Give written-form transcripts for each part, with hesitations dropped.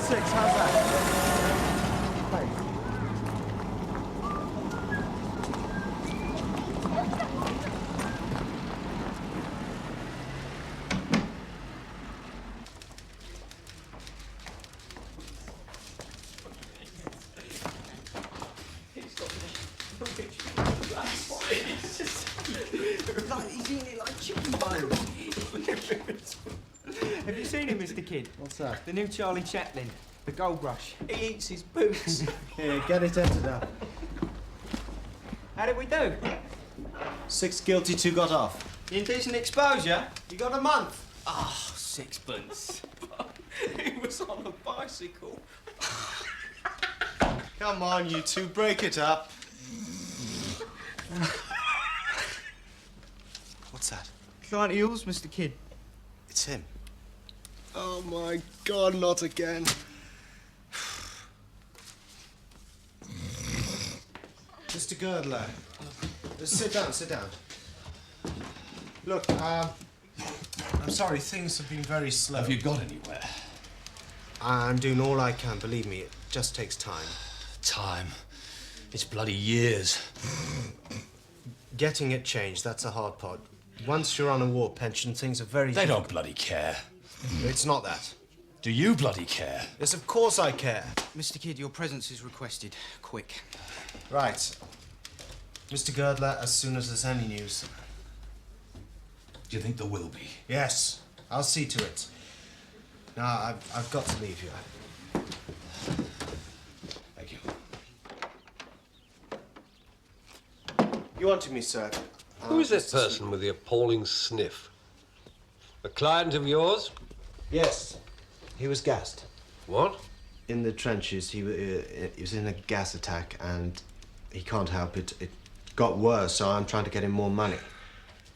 6, how's that? Thanks. Like, he's eating it like chicken bone. Have you seen him, Mr. Kidd? What's that? The new Charlie Chaplin, the Gold Rush. He eats his boots. Here, get it entered up. How did we do? 6 guilty, 2 got off. Indecent exposure? You got a month. Ah, sixpence. He was on a bicycle. Come on, you two, break it up. What's that? Client of yours, Mr. Kidd. It's him. Oh my God, not again. Mr. Girdler, sit down, sit down. Look, I'm sorry, things have been very slow. Have you got anywhere? I'm doing all I can, believe me, it just takes time. Time. It's bloody years. Getting it changed, that's the hard part. Once you're on a war pension, things are very... They don't bloody care. It's not that. Do you bloody care? Yes, of course I care. Mr. Kidd, your presence is requested. Quick. Right. Mr. Girdler, as soon as there's any news. Do you think there will be? Yes, I'll see to it. Now, I've got to leave you. Thank you. You wanted me, sir? Who is this person with the appalling sniff? A client of yours? Yes, he was gassed. What? In the trenches, he was in a gas attack and he can't help it. It got worse, so I'm trying to get him more money.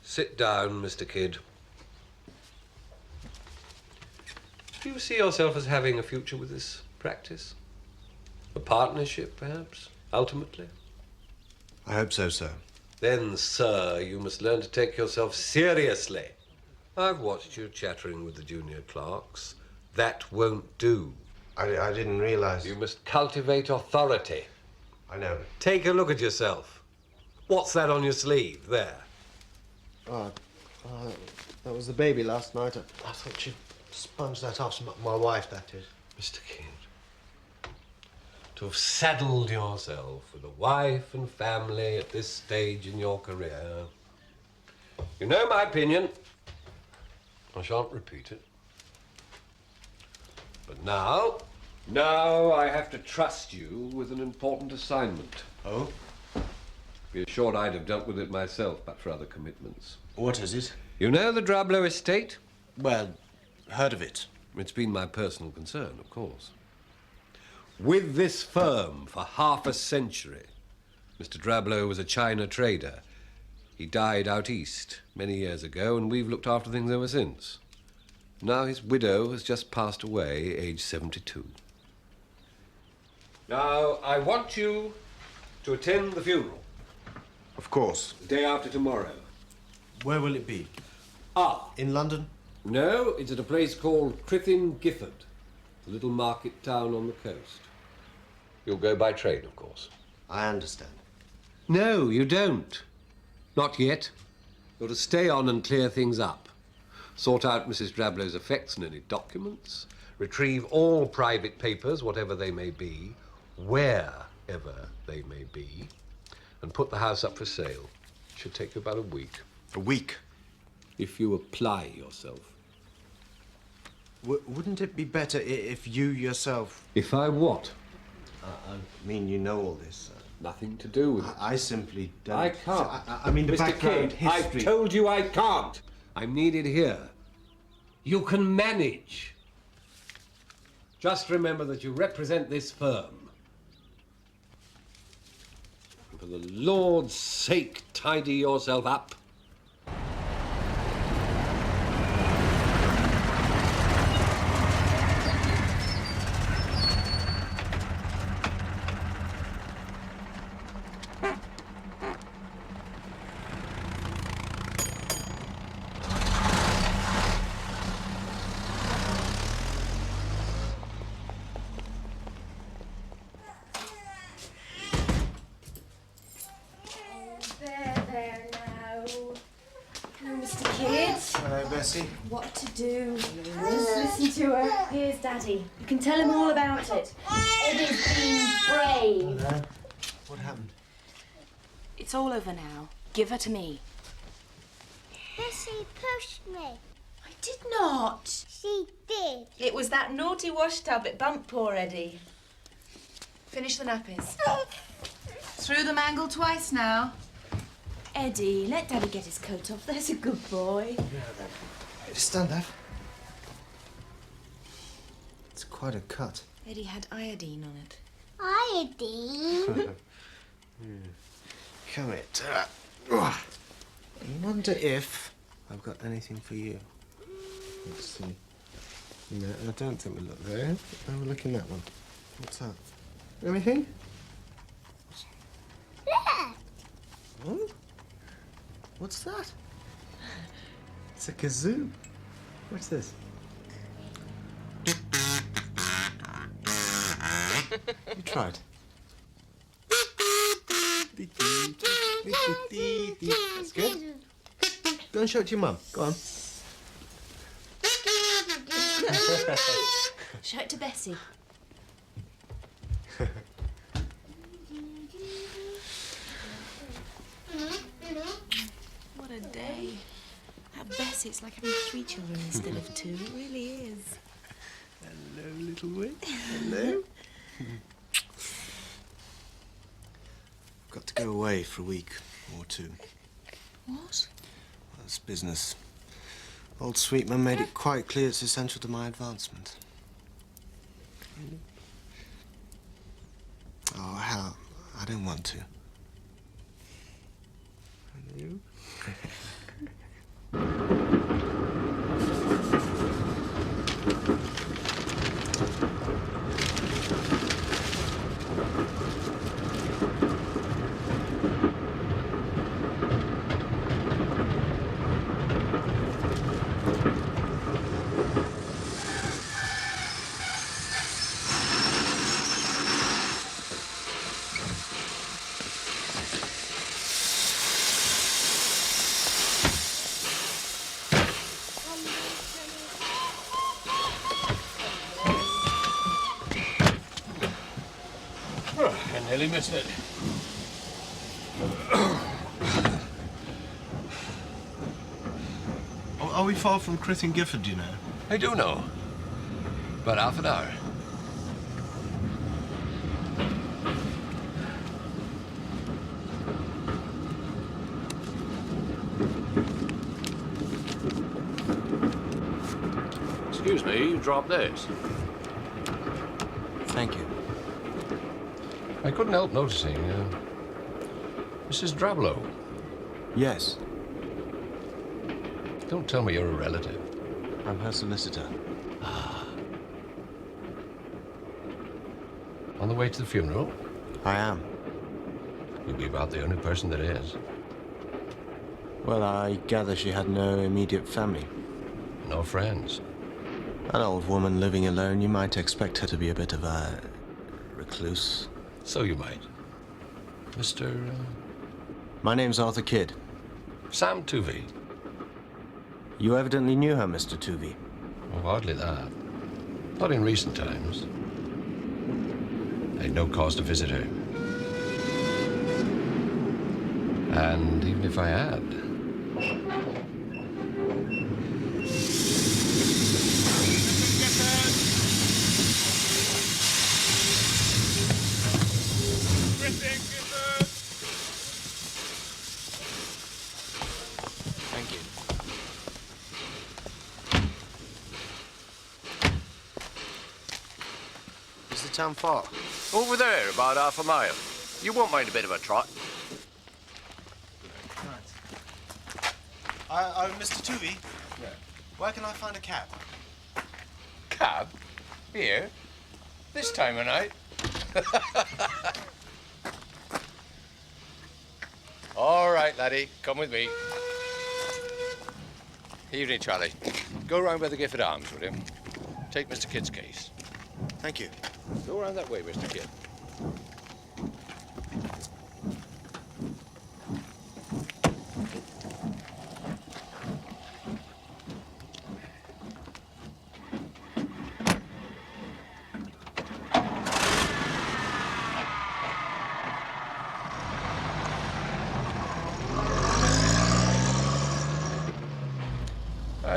Sit down, Mr. Kidd. Do you see yourself as having a future with this practice? A partnership, perhaps, ultimately? I hope so, sir. Then, sir, you must learn to take yourself seriously. I've watched you chattering with the junior clerks. That won't do. I didn't realize. You must cultivate authority. I know. Take a look at yourself. What's that on your sleeve, there? That was the baby last night. I thought she'd sponge that off. My wife, that is. Mr. Kidd, to have saddled yourself with a wife and family at this stage in your career. You know my opinion. I shan't repeat it. But now I have to trust you with an important assignment. Oh? Be assured I'd have dealt with it myself, but for other commitments. What is it? You know the Drablow estate? Well, heard of it. It's been my personal concern, of course. With this firm for half a century, Mr. Drablow was a China trader. He died out east many years ago, and we've looked after things ever since. Now his widow has just passed away, aged 72. Now, I want you to attend the funeral. Of course. The day after tomorrow. Where will it be? In London? No, it's at a place called Crithin Gifford, a little market town on the coast. You'll go by train, of course. I understand. No, you don't. Not yet. You're to stay on and clear things up. Sort out Mrs. Drablow's effects and any documents. Retrieve all private papers, whatever they may be, wherever they may be, and put the house up for sale. It should take you about a week. A week? If you apply yourself. Wouldn't it be better if you yourself... If I what? I mean, you know all this. Nothing to do with it. I simply don't... I can't. I mean, the Mr. background Kidd, history... I've told you I can't. I'm needed here. You can manage. Just remember that you represent this firm. And for the Lord's sake, tidy yourself up. Bessie. What to do? Just listen to her. Here's Daddy. You can tell him all about it. Eddie's been brave. What happened? It's all over now. Give her to me. Bessie pushed me. I did not. She did. It was that naughty wash tub. It bumped poor Eddie. Finish the nappies. Through the mangle twice now. Eddie, let Daddy get his coat off. There's a good boy. Stand up. It's quite a cut. Eddie had iodine on it. Iodine. Come here. I wonder if I've got anything for you. Let's see. No, I don't think we look there. Have a look in that one. What's that? Anything? Yeah. Oh? What's that? It's a kazoo. What's this? You tried. That's good. Go and show it to your mum. Go on. Show it to Bessie. What a day. At Bessie, it's like having 3 children instead of 2. It really is. Hello, little witch. Hello. Got to go away for a week or 2. What? Well, it's business. Old Sweetman made it quite clear it's essential to my advancement. Oh, how? I don't want to. And you? I nearly missed it. Are we far from Crith and Gifford, do you know? I do know. About half an hour. Excuse me, you dropped this. Thank you. I couldn't help noticing, Mrs. Drablow. Yes, Don't tell me you're a relative. I'm her solicitor. On the way to the funeral? I am. You'll be about the only person that is. Well, I gather she had no immediate family. No friends. An old woman living alone, you might expect her to be a bit of a recluse. So you might. Mr. My name's Arthur Kidd. Sam Tuvey. You evidently knew her, Mr. Tuvey. Oh, hardly that. Not in recent times. I had no cause to visit her. And even if I had, Thank you. Is the town far? over there, about half a mile. You won't mind a bit of a trot. Mr. Tuvey? Yeah. Where can I find a cab? Cab? Here? This time of night? All right, laddie, come with me. Evening, Charlie. Go round by the Gifford Arms, will you? Take Mr. Kidd's case. Thank you. Go around that way, Mr. Kidd.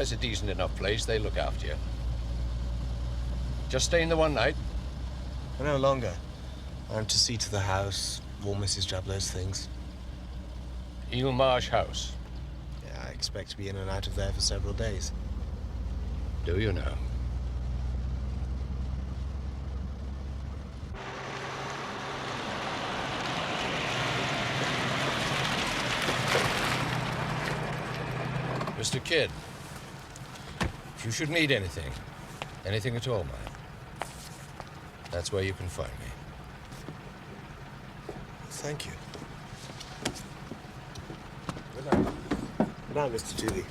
Guy's a decent enough place. They look after you. Just staying the one night? No longer. I'm to see to the house, all Mrs. Drablow's things. Eel Marsh House. Yeah, I expect to be in and out of there for several days. Do you now? Mr. Kidd, if you should need anything at all, man, that's where you can find me. Thank you. Good night. Good night, Mr. Tooley.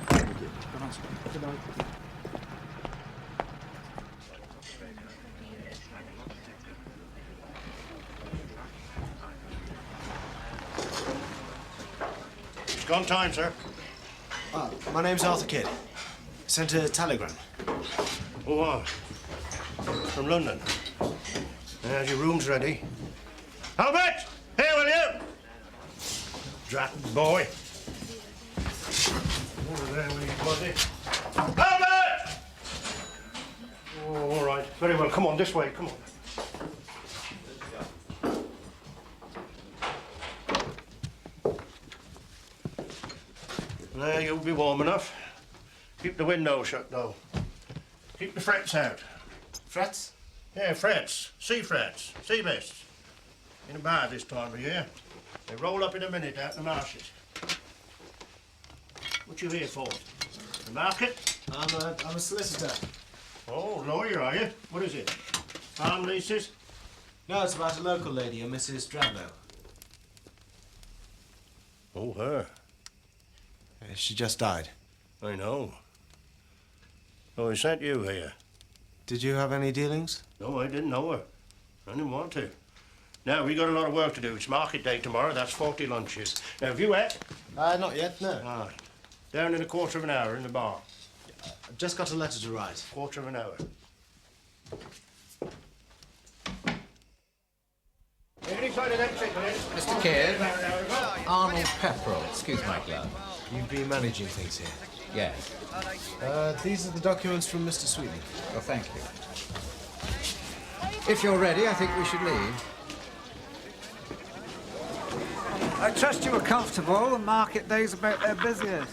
Good night. It's gone time, sir. My name's Arthur Kidd. Sent a telegram. Oh, from London. There's your rooms ready. Albert! Here, will you? Drat boy. Over there with his body. Albert! Oh, all right. Very well. Come on, this way. Come on. There, you'll be warm enough. Keep the window shut, though. Keep the frets out. Frets? Yeah, frets. Sea frets. Sea mists. In a bad this time of year. They roll up in a minute out in the marshes. What you here for? The market? I'm a solicitor. Oh, lawyer, are you? What is it? Farm leases? No, it's about a local lady, a Mrs. Drablow. Oh, her. She just died. I know. Oh, he sent you here. Did you have any dealings? No, I didn't know her. I didn't want to. Now, we got a lot of work to do. It's market day tomorrow. That's 40 lunches. Now, have you ate? Not yet, no. Aye. Down in a quarter of an hour in the bar. I've just got a letter to write. Quarter of an hour. Any side of them chickens? Mr. Kidd, Arnold Pepperell. Excuse my glove. You've been managing things here. Yes. These are the documents from Mr. Sweeting. Well, thank you. If you're ready, I think we should leave. I trust you were comfortable. The market days about their busiest.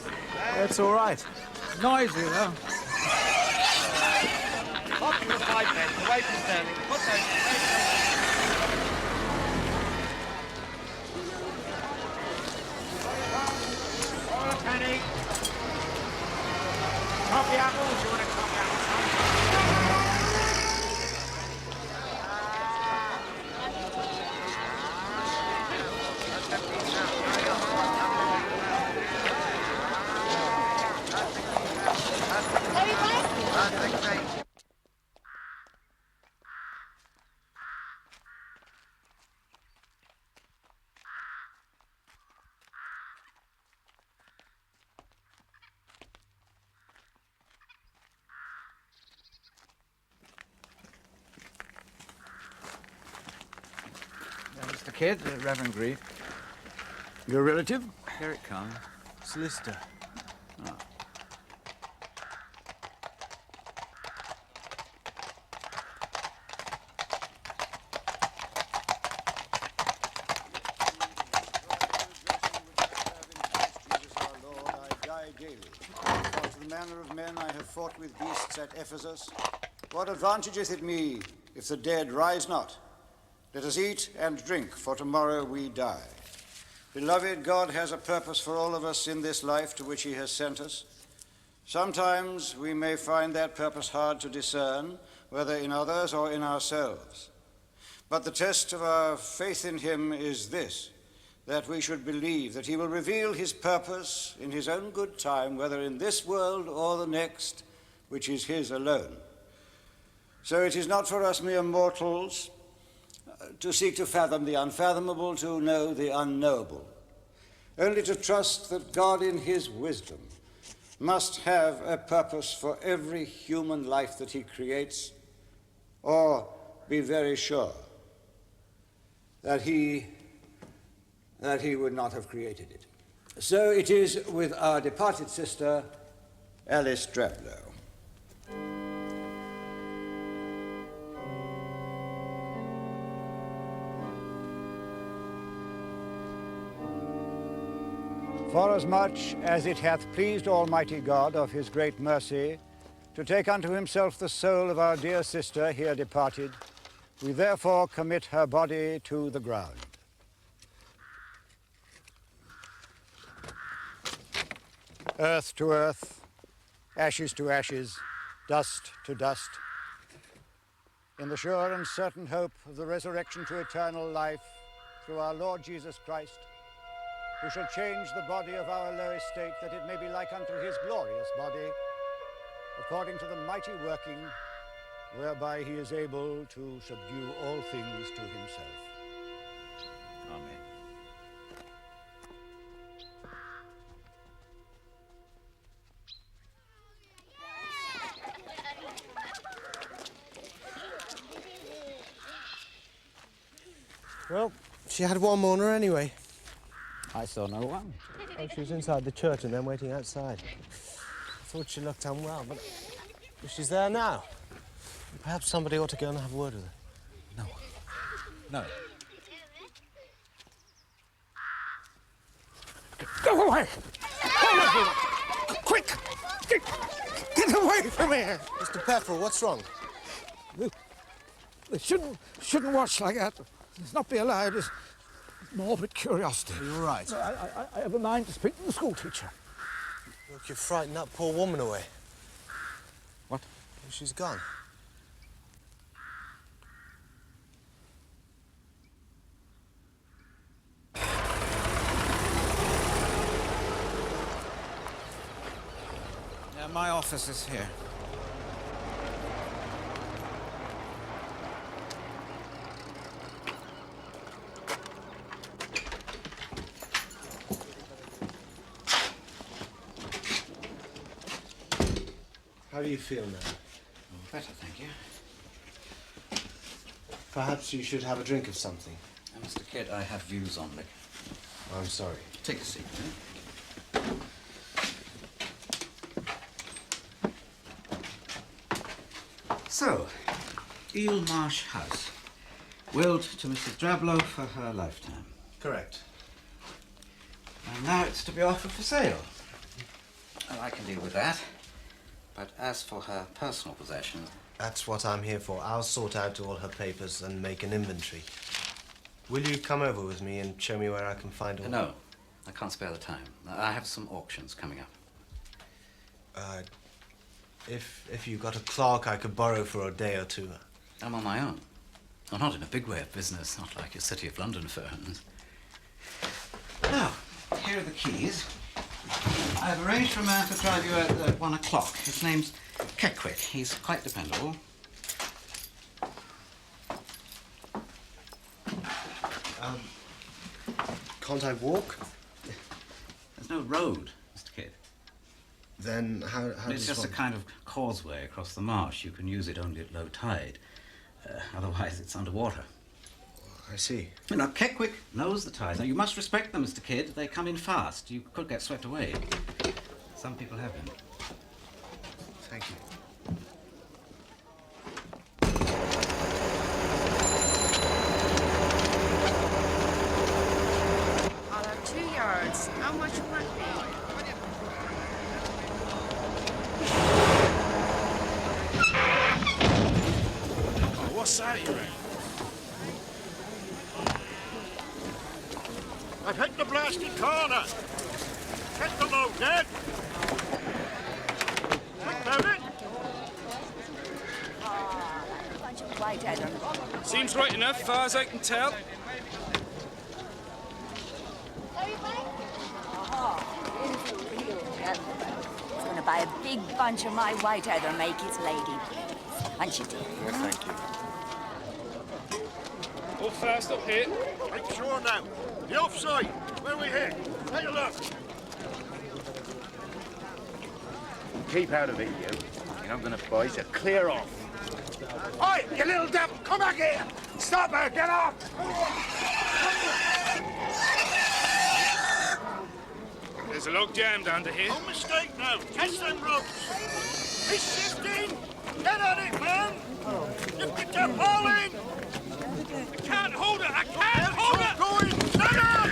That's all right. Noisy, though. Up to the 5 men, away from Sterling. Put those. Penny. Coffee apples? You want a coffee apple? Mr. Kidd, Reverend Grieve. Your relative? Here it comes. Solicitor. Oh. After the manner of men I have fought with beasts at Ephesus. What advantageth it me if the dead rise not? Let us eat and drink, for tomorrow we die. Beloved, God has a purpose for all of us in this life to which he has sent us. Sometimes we may find that purpose hard to discern, whether in others or in ourselves. But the test of our faith in him is this, that we should believe that he will reveal his purpose in his own good time, whether in this world or the next, which is his alone. So it is not for us mere mortals to seek to fathom the unfathomable, to know the unknowable, only to trust that God in his wisdom must have a purpose for every human life that he creates, or be very sure that he would not have created it. So it is with our departed sister, Alice Drablow. Forasmuch as it hath pleased Almighty God of his great mercy to take unto himself the soul of our dear sister here departed, we therefore commit her body to the ground. Earth to earth, ashes to ashes, dust to dust, in the sure and certain hope of the resurrection to eternal life through our Lord Jesus Christ, who shall change the body of our low estate that it may be like unto his glorious body, according to the mighty working whereby he is able to subdue all things to himself. Amen. Well, she had one mourner anyway. I saw no one. Oh, she was inside the church and then waiting outside. I thought she looked unwell, but she's there now. Perhaps somebody ought to go and have a word with her. No. No. Go away! Quick! Get away from here! Mr. Pefferell, what's wrong? They shouldn't watch like that. It's not be allowed. It's morbid curiosity. Are you all right? I have a mind to speak to the school teacher. Look, you frightened that poor woman away. What? She's gone. My office is here. How do you feel now? Better, thank you. Perhaps you should have a drink of something. Mr. Kidd, I have views on liquor. I'm sorry. Take a seat, So, Eel Marsh House. Willed to Mrs. Drablow for her lifetime. Correct. And now it's to be offered for sale. Well, I can deal with that. But as for her personal possessions... That's what I'm here for. I'll sort out all her papers and make an inventory. Will you come over with me and show me where I can find all... No, I can't spare the time. I have some auctions coming up. If you've got a clerk I could borrow for a day or two. I'm on my own. Well, not in a big way of business, not like your City of London firms. Now, here are the keys. I've arranged for a man to drive you at 1 o'clock. His name's Keckwick. He's quite dependable. Can't I walk? There's no road, Mr. Kidd. Then how It's does just a one... kind of causeway across the marsh. You can use it only at low tide. Otherwise, it's underwater. I see. Now, Keckwick knows the tides. Now, you must respect them, Mr. Kidd. They come in fast. You could get swept away. Some people have been. Thank you. I'll have 2 yards. How much will that be? Oh, what's that, you reckon? I've hit the blasted corner. Hit the load, Ned. Quick, David. Bunch of white heather. Seems right enough, far as I can tell. He's going to buy a big bunch of my white heather, make his lady. Aren't you, dear? Yes, thank you. All fast up here. Make sure now. The offside. Where we hit? Take a look. Keep out of it, you. You're not going to bite, so clear off. Oi, you little devil! Come back here! Stop her! Get off! There's a log jammed under here. No mistake now. Catch them ropes. He's shifting. Get on it, man. You've got your hauling. I can't hold it. I can't hold it. Going. Stand up.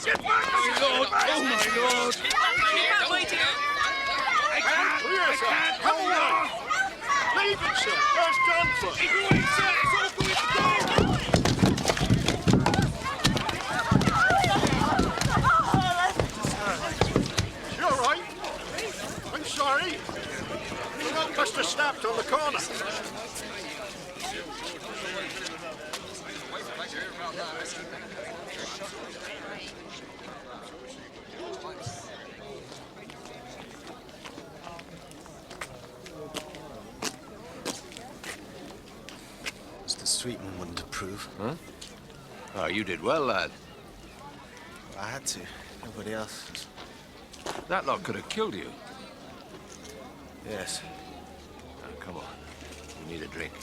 Get back. Oh, my Lord. I can't hold on. Leave it, sir. Where's John for? He's away, sir. It's all going to go. You all right? I'm sorry. The rope must have snapped on the corner. Mr. Sweetman wouldn't approve. Huh? Oh, you did well, lad. I had to. Nobody else. That lot could have killed you. Yes. Now, come on. You need a drink.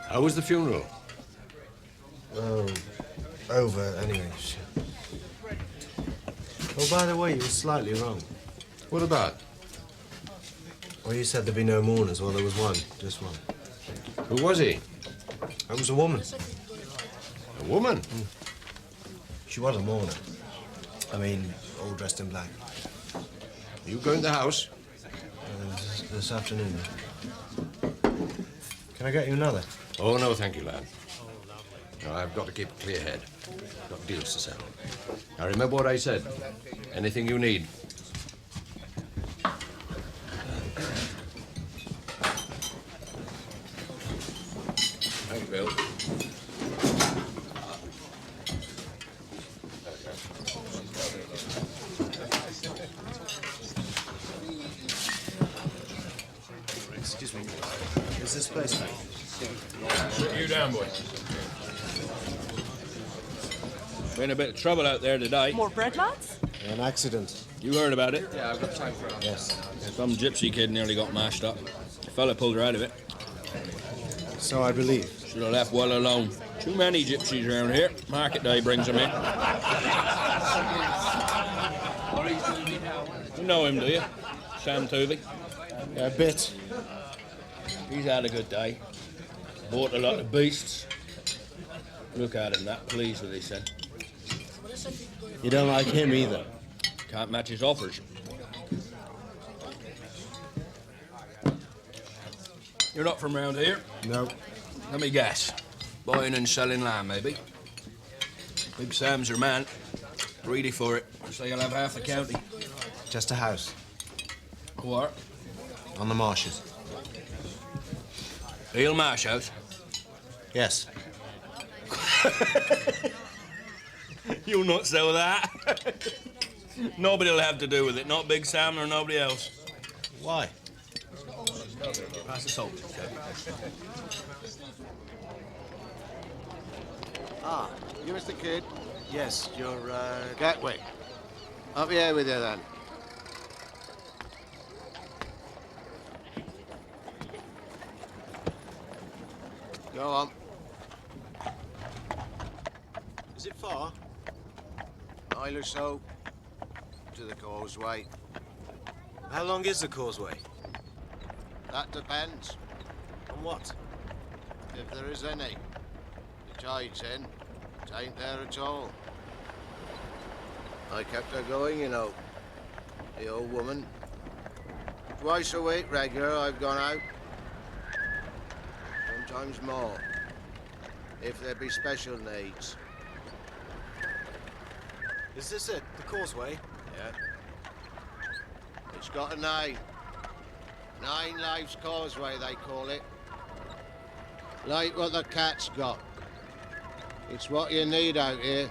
How was the funeral? Oh, over anyway. Oh, by the way, you were slightly wrong. What about? Well, you said there'd be no mourners. Well, there was one. Just one. Who was he? It was a woman. A woman? She was a mourner. I mean, all dressed in black. You go in the house? This afternoon. Can I get you another? Oh, no, thank you, lad. No, I've got to keep a clear head. Got deals to settle. Now, remember what I said. Anything you need. Thank you, Bill. Excuse me. Is this place back? Sit you down, boy. We're in a bit of trouble out there today. More bread, lads? An accident. You heard about it? Yeah, I've got time for it. Yes. Some gypsy kid nearly got mashed up. The fella pulled her out of it. So I believe. Should have left well alone. Too many gypsies around here. Market day brings them in. You know him, do you? Sam Toovey? Yeah, a bit. He's had a good day. Bought a lot of beasts. Look at him, that pleased with his son. You don't like him either. Can't match his offers. You're not from round here? No. Let me guess. Buying and selling land, maybe? Big Sam's your man. Greedy for it. So you'll have half the county. Just a house. What? On the marshes. Eel Marsh House? Yes. You'll not sell that. Nobody will have to do with it. Not Big Sam or nobody else. Why? Pass the salt. Ah, you Mr. Kidd? Yes, you're, Gatwick. Up here with you, then. Go on. Is it far? Mile or so to the causeway. How long is the causeway? That depends. On what? If there is any. The tide's in. It ain't there at all. I kept her going, you know. The old woman. Twice a week, regular, I've gone out. Sometimes more. If there be special needs. Is this it? The causeway? Yeah. It's got a name. 9 Lives Causeway, they call it. Like what the cat's got. It's what you need out here.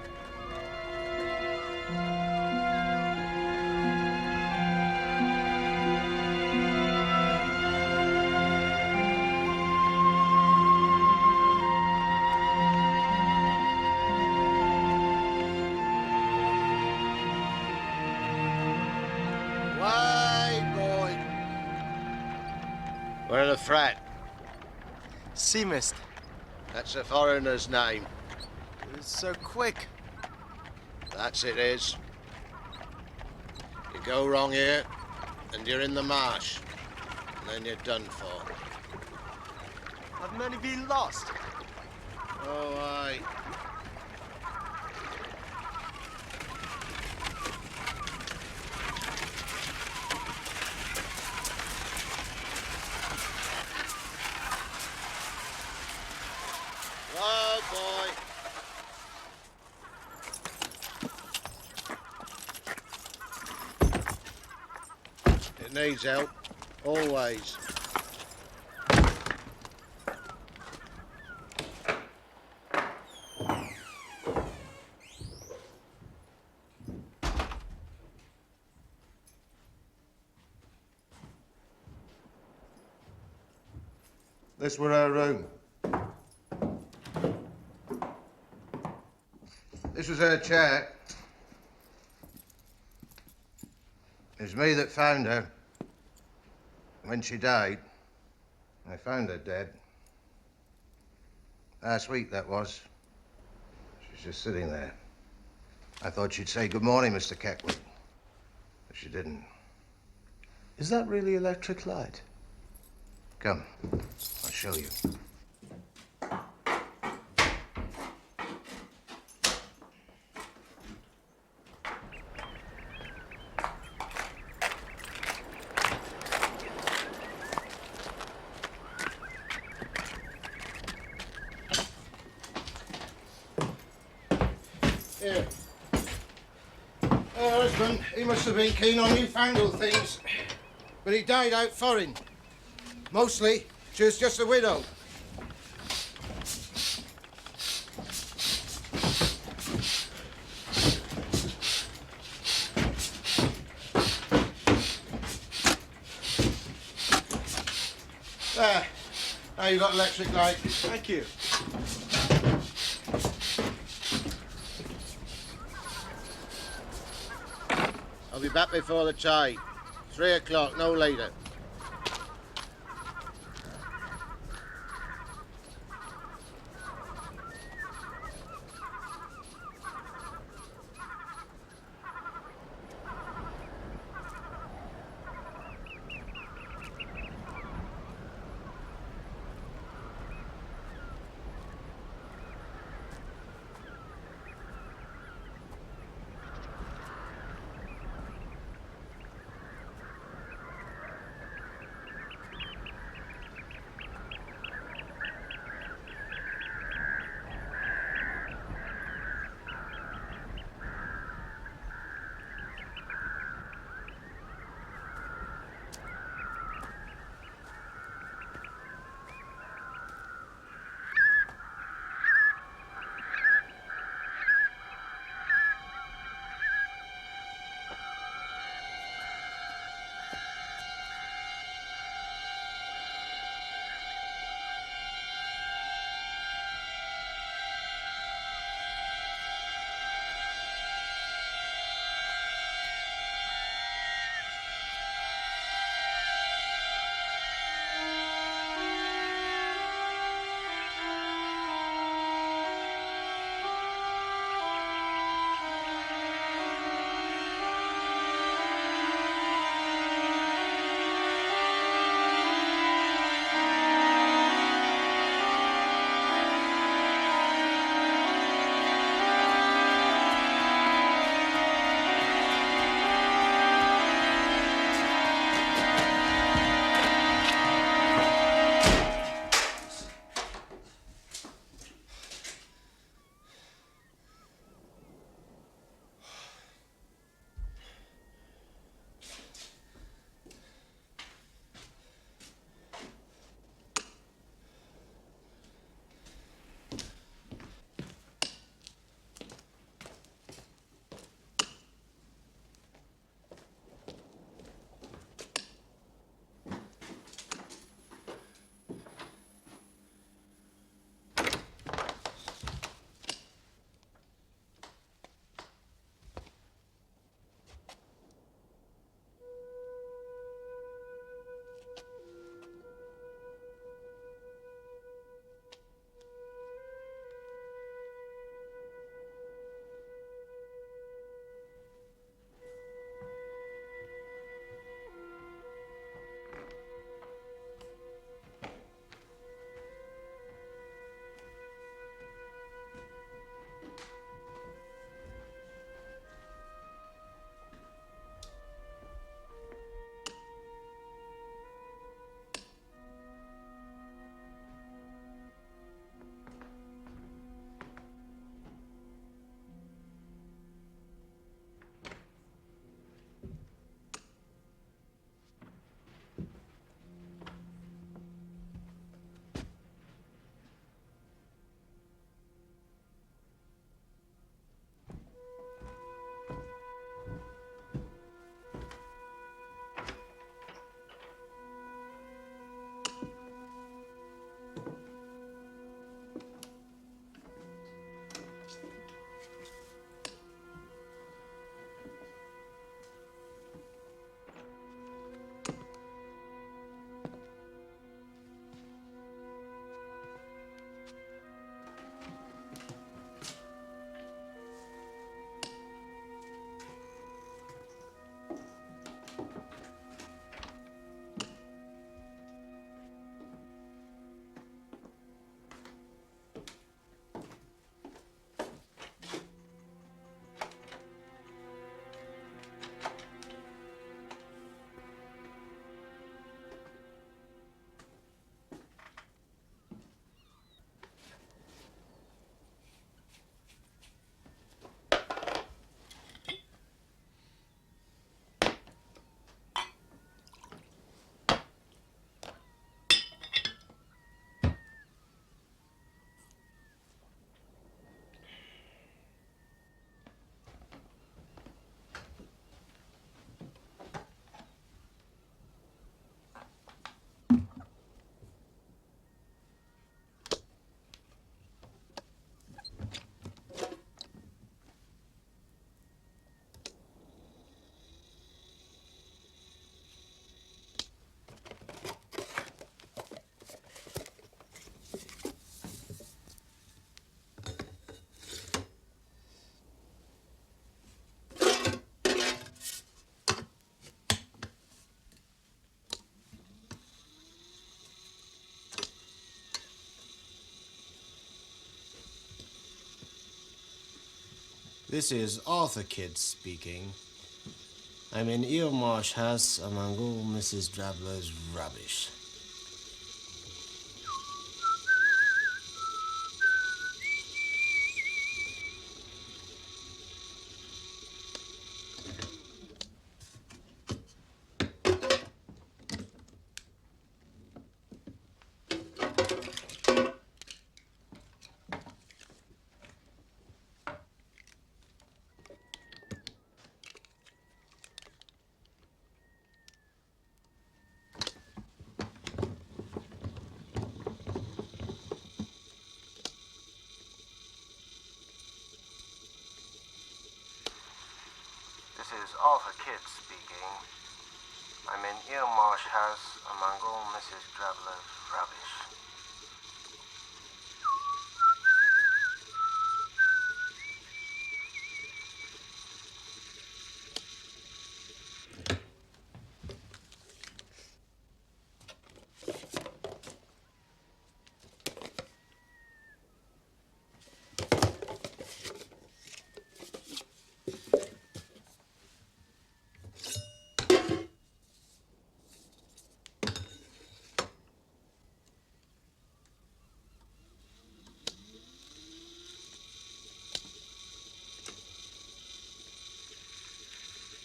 Pratt. Seamist. That's a foreigner's name. It's so quick. That's it is. You go wrong here, and you're in the marsh. And then you're done for. I've only been lost. Oh, aye. Oh, boy. It needs help, always. This were her room. This was her chair. It was me that found her. When she died, I found her dead. Last week, that was. She's just sitting there. I thought she'd say, "Good morning, Mr. Keckwick." But she didn't. Is that really electric light? Come, I'll show you. Here. Her husband, he must have been keen on newfangled things. But he died out foreign. Mostly, she was just a widow. There. Now you've got electric light. Thank you. I'll be back before the tide. 3 o'clock, no later. This is Arthur Kidd speaking. I'm in Eelmarsh House among all Mrs. Drabler's rubbish. This is Arthur Kidd speaking. I'm in Eelmarsh House among all Mrs. Drabler's rubbish.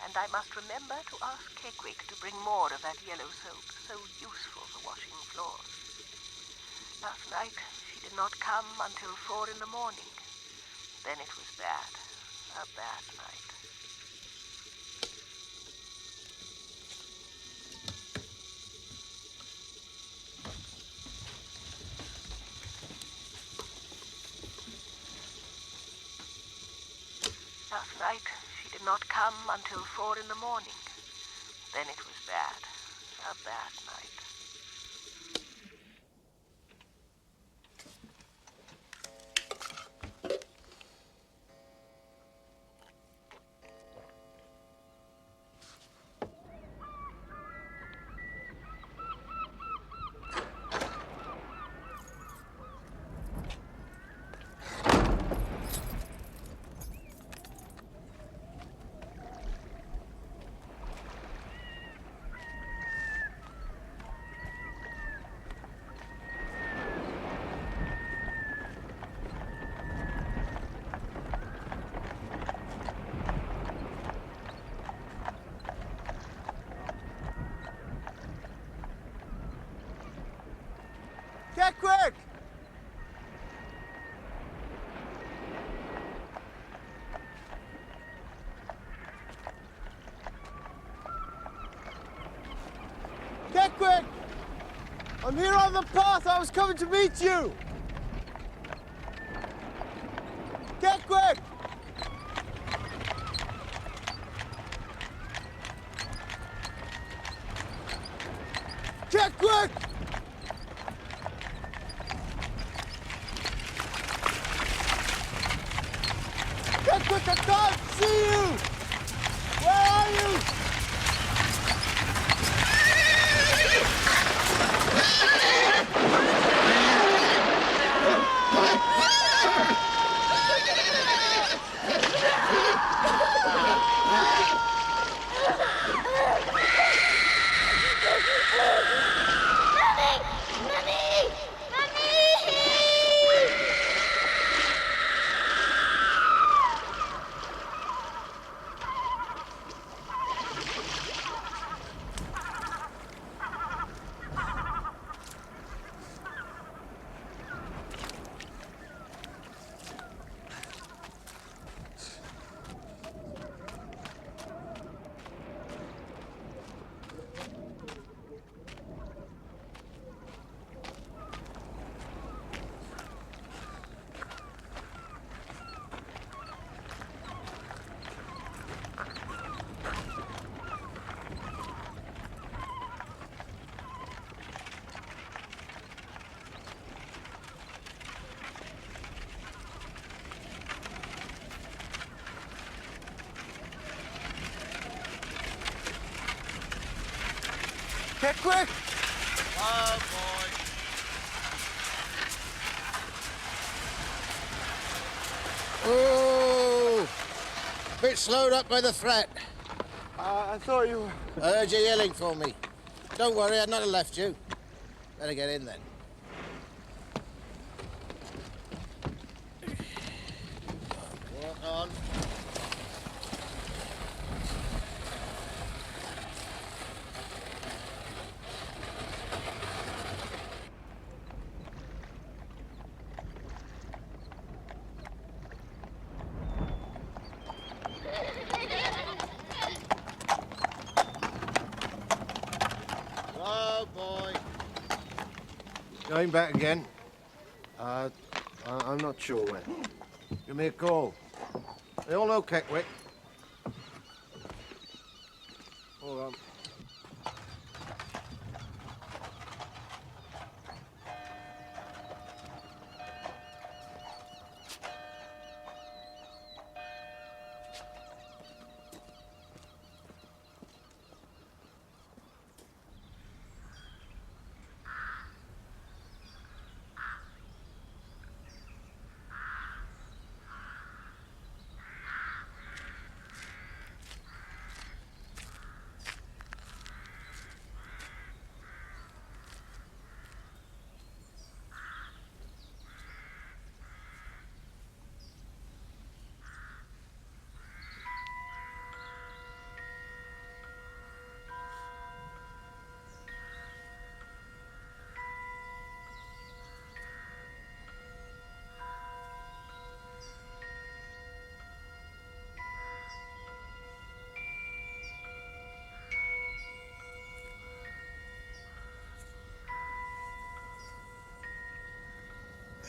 And I must remember to ask Keckwick to bring more of that yellow soap, so useful for washing floors. Last night, she did not come until 4 in the morning. Then it was bad. A bad night. Last night, she did not come until 4 in the morning. Then it was bad. A bad night. Keckwick! Keckwick! I'm here on the path. I was coming to meet you. Keckwick! Keckwick! Keckwick, I can't see you! Where are you? Keckwick! Oh, boy. Oh! slowed up by the threat. I thought you were... I heard you yelling for me. Don't worry, I'd not have left you. Better get in then. Walk on. Oh, boy. Going back again? I'm not sure when. Give me a call. They all know Keckwick. Hold on.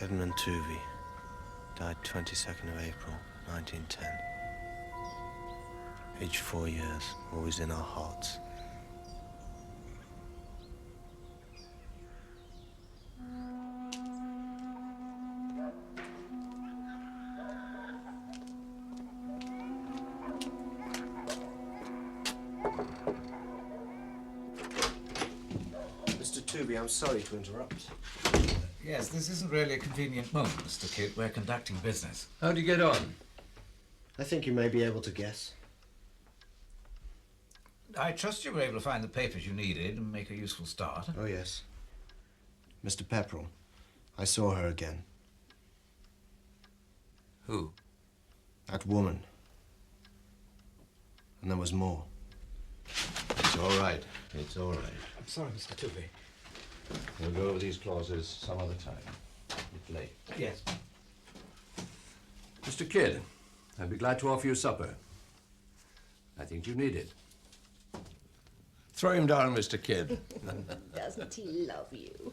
Edmund Tuvey died 22nd of April, 1910. Aged 4 years, always in our hearts. Mr. Tuvey, I'm sorry to interrupt. Yes, this isn't really a convenient moment, Mr. Kidd. We're conducting business. How'd you get on? I think you may be able to guess. I trust you were able to find the papers you needed and make a useful start. Oh, yes. Mr. Pepperell, I saw her again. Who? That woman. And there was more. It's all right. It's all right. I'm sorry, Mr. Tuvey. We'll go over these clauses some other time. It's late. Yes. Mr. Kidd, I'd be glad to offer you supper. I think you need it. Throw him down, Mr. Kidd. Doesn't he love you?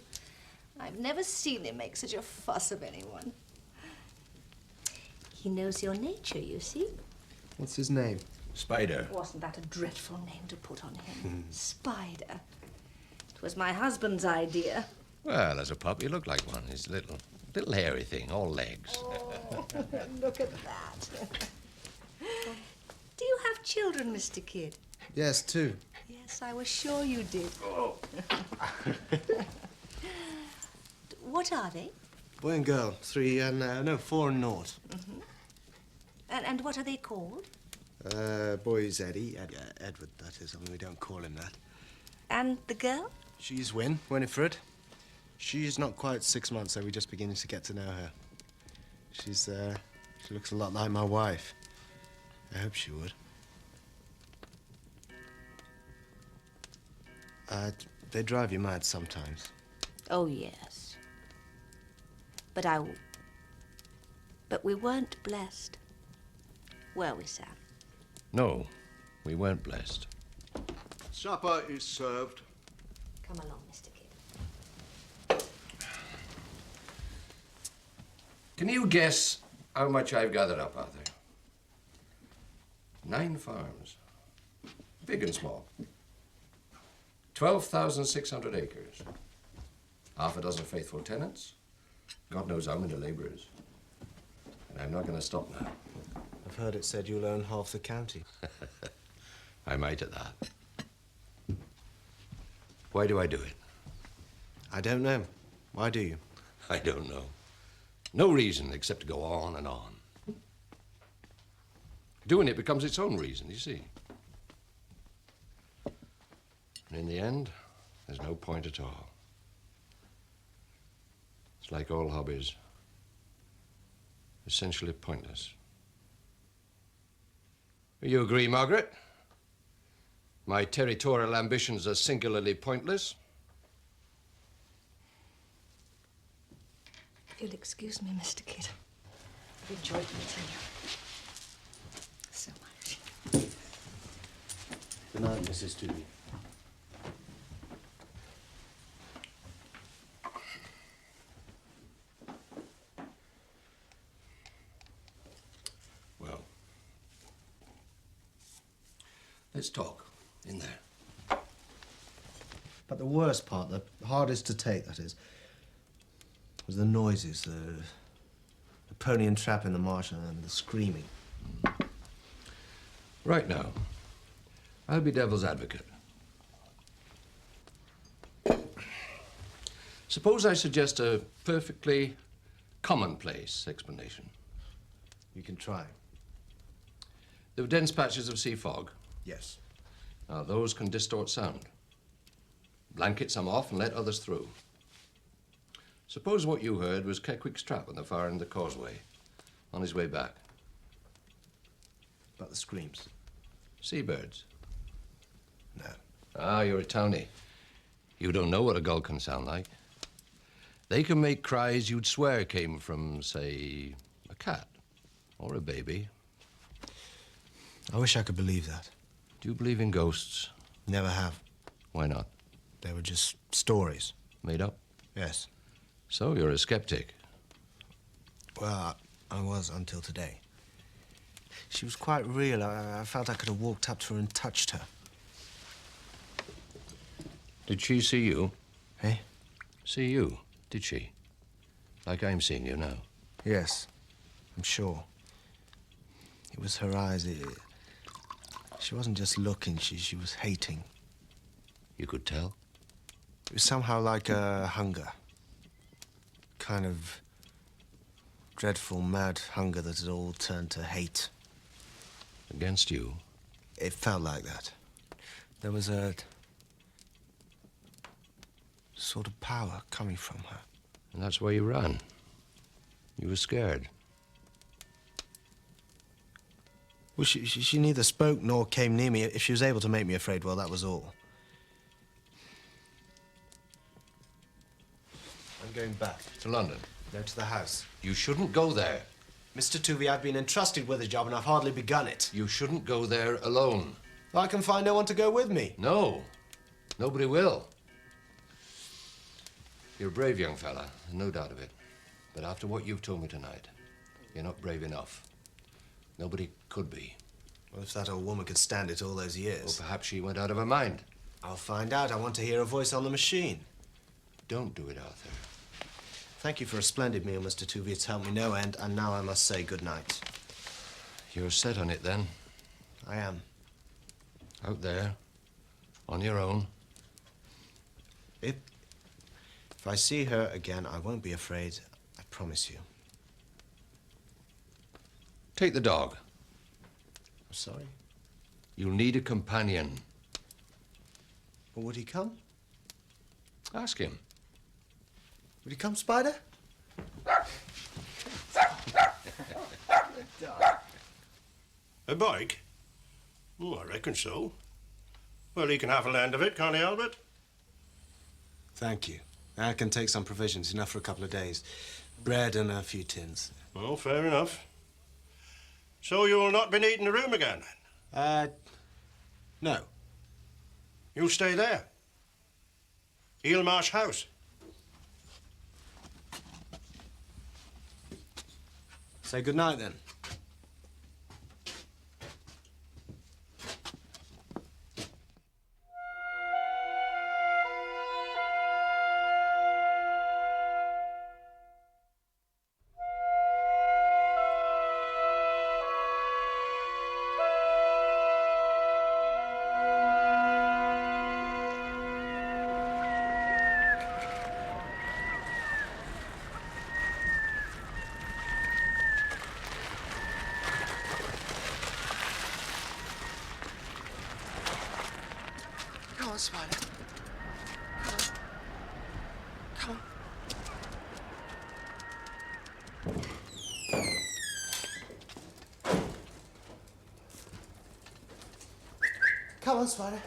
I've never seen him make such a fuss of anyone. He knows your nature, you see. What's his name? Spider. Wasn't that a dreadful name to put on him? Spider. It was my husband's idea. Well, as a pup, he looked like one. He's a little hairy thing, all legs. Oh, look at that. Do you have children, Mr. Kidd? Yes, 2. Yes, I was sure you did. Oh. What are they? Boy and girl, 3 and 4 and 0. And what are they called? Boy's Eddie, Edward, that is. I mean, we don't call him that. And the girl? She's Winifred. She's not quite 6 months, so we're just beginning to get to know her. She looks a lot like my wife. I hope she would. They drive you mad sometimes. Oh, yes. But we weren't blessed. Were we, Sam? No, we weren't blessed. Supper is served. Come along, Mr. Kidd. Can you guess how much I've gathered up, Arthur? 9 farms, big and small. 12,600 acres. Half a dozen faithful tenants. God knows how many laborers. And I'm not going to stop now. I've heard it said you'll own half the county. I might at that. Why do I do it? I don't know. Why do you? I don't know. No reason except to go on and on. Doing it becomes its own reason, you see. And in the end, there's no point at all. It's like all hobbies. Essentially pointless. You agree, Margaret? My territorial ambitions are singularly pointless. If you'll excuse me, Mr. Kidd. I've enjoyed meeting you. So much. Good night, Mrs. Tooby. Well, let's talk in there. But the worst part, the hardest to take, that is, was the noises, the pony and trap in the marsh and the screaming. Right now, I'll be devil's advocate. Suppose I suggest a perfectly commonplace explanation. You can try. There were dense patches of sea fog. Yes. Now, those can distort sound. Blanket some off and let others through. Suppose what you heard was Keckwick's trap on the far end of the causeway, on his way back. About the screams? Seabirds? No. Ah, you're a townie. You don't know what a gull can sound like. They can make cries you'd swear came from, say, a cat or a baby. I wish I could believe that. Do you believe in ghosts? Never have. Why not? They were just stories. Made up? Yes. So you're a skeptic. Well, I was until today. She was quite real. I felt I could have walked up to her and touched her. Did she see you? Eh? See you, did she? Like I'm seeing you now. Yes, I'm sure. It was her eyes. She wasn't just looking, she was hating. You could tell? It was somehow like a hunger. Kind of dreadful, mad hunger that had all turned to hate. Against you? It felt like that. There was a sort of power coming from her. And that's why you ran. You were scared. Well, she neither spoke nor came near me. If she was able to make me afraid, well, that was all. I'm going back. To London? No, to the house. You shouldn't go there. Mr. Tuvey, I've been entrusted with a job and I've hardly begun it. You shouldn't go there alone. I can find no one to go with me. No. Nobody will. You're a brave young fella, no doubt of it. But after what you've told me tonight, you're not brave enough. Nobody could be. Well, if that old woman could stand it all those years. Or perhaps she went out of her mind. I'll find out. I want to hear a voice on the machine. Don't do it, Arthur. Thank you for a splendid meal, Mr. Tuvey. It's helped me no end, and now I must say good night. You're set on it, then? I am. Out there, on your own. If I see her again, I won't be afraid. I promise you. Take the dog. I'm sorry? You'll need a companion. Well, would he come? Ask him. Would he come, Spider? A bike? Oh, I reckon so. Well, he can have a land of it, can't he, Albert? Thank you. I can take some provisions, enough for a couple of days. Bread and a few tins. Well, fair enough. So you'll not be needing a room again, then? No. You'll stay there? Eelmarsh House? Say good night, then. on, Spider. Come on. Come on. Come on, Spider.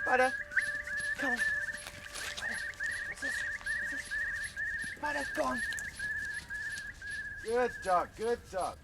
Spider, come on. What's this? Spider, go on. Good dog, good dog.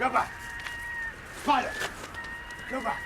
Go back. Spider, go back.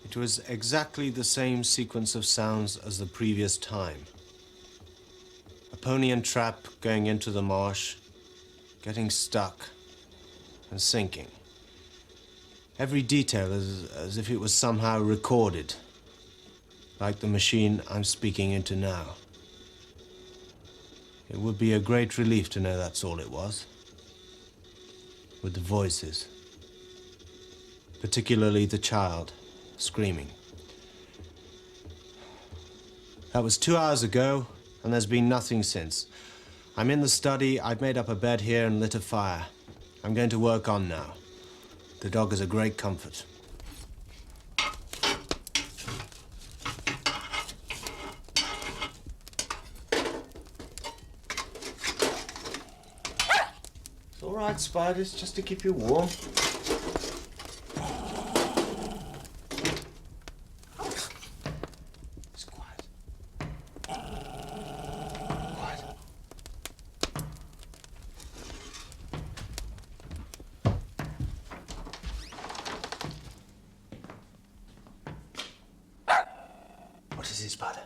It was exactly the same sequence of sounds as the previous time. A pony and trap going into the marsh, getting stuck, and sinking. Every detail as if it was somehow recorded, like the machine I'm speaking into now. It would be a great relief to know that's all it was. With the voices. Particularly the child. Screaming. That was 2 hours ago, and there's been nothing since. I'm in the study, I've made up a bed here and lit a fire. I'm going to work on now. The dog is a great comfort. It's all right, Spiders, just to keep you warm. What is it, Spider?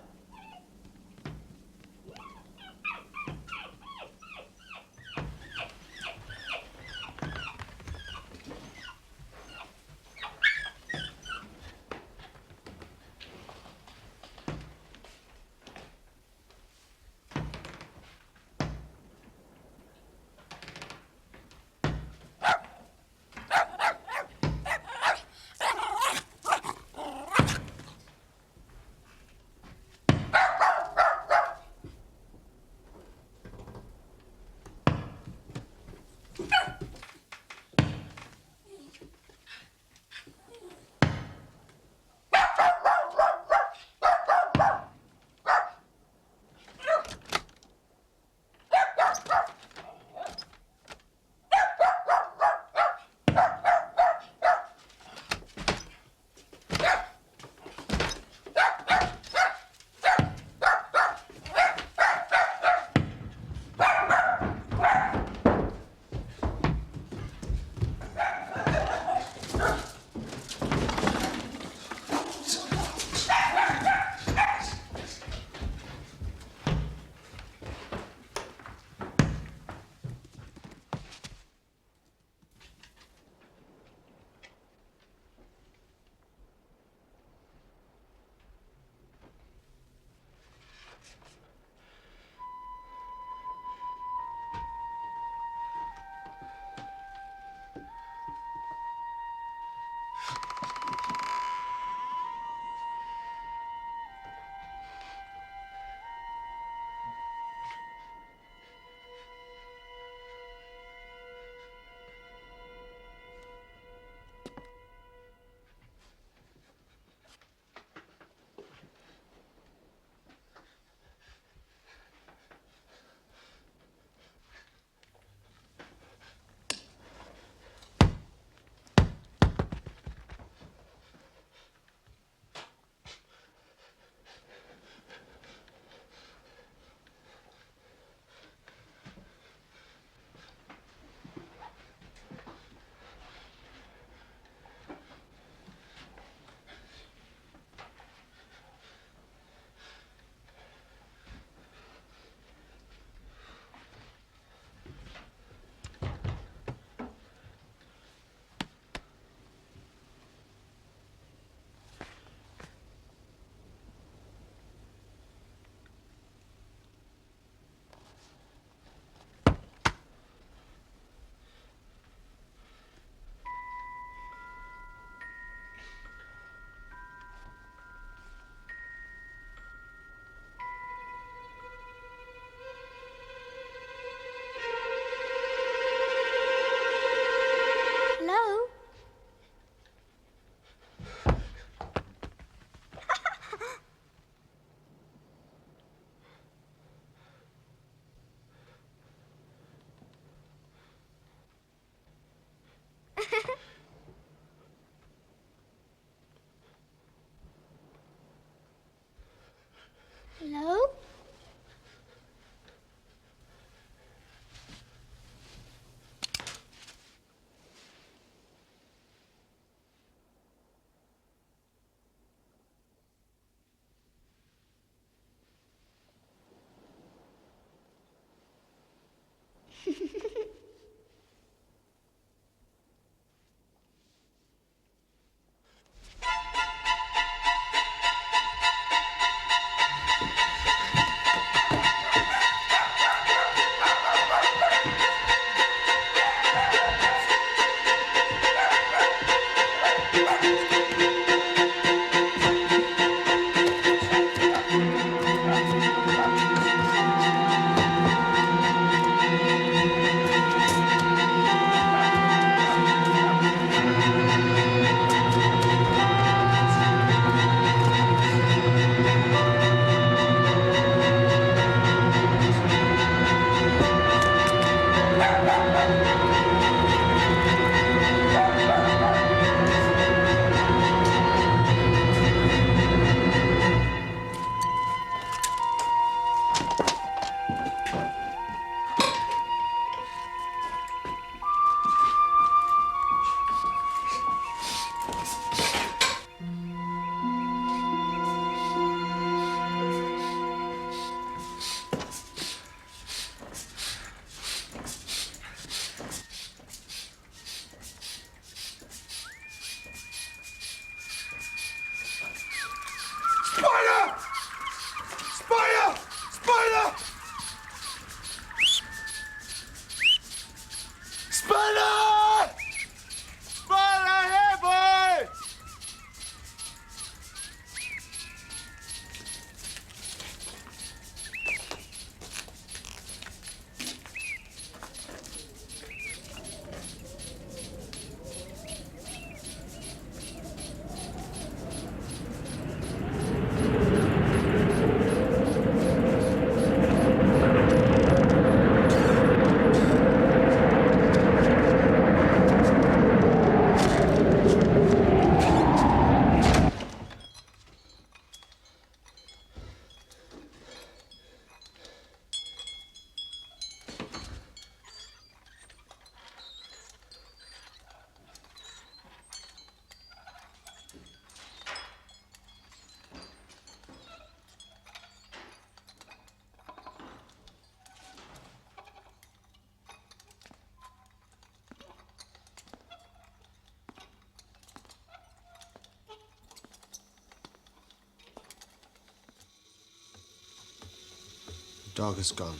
dog has gone.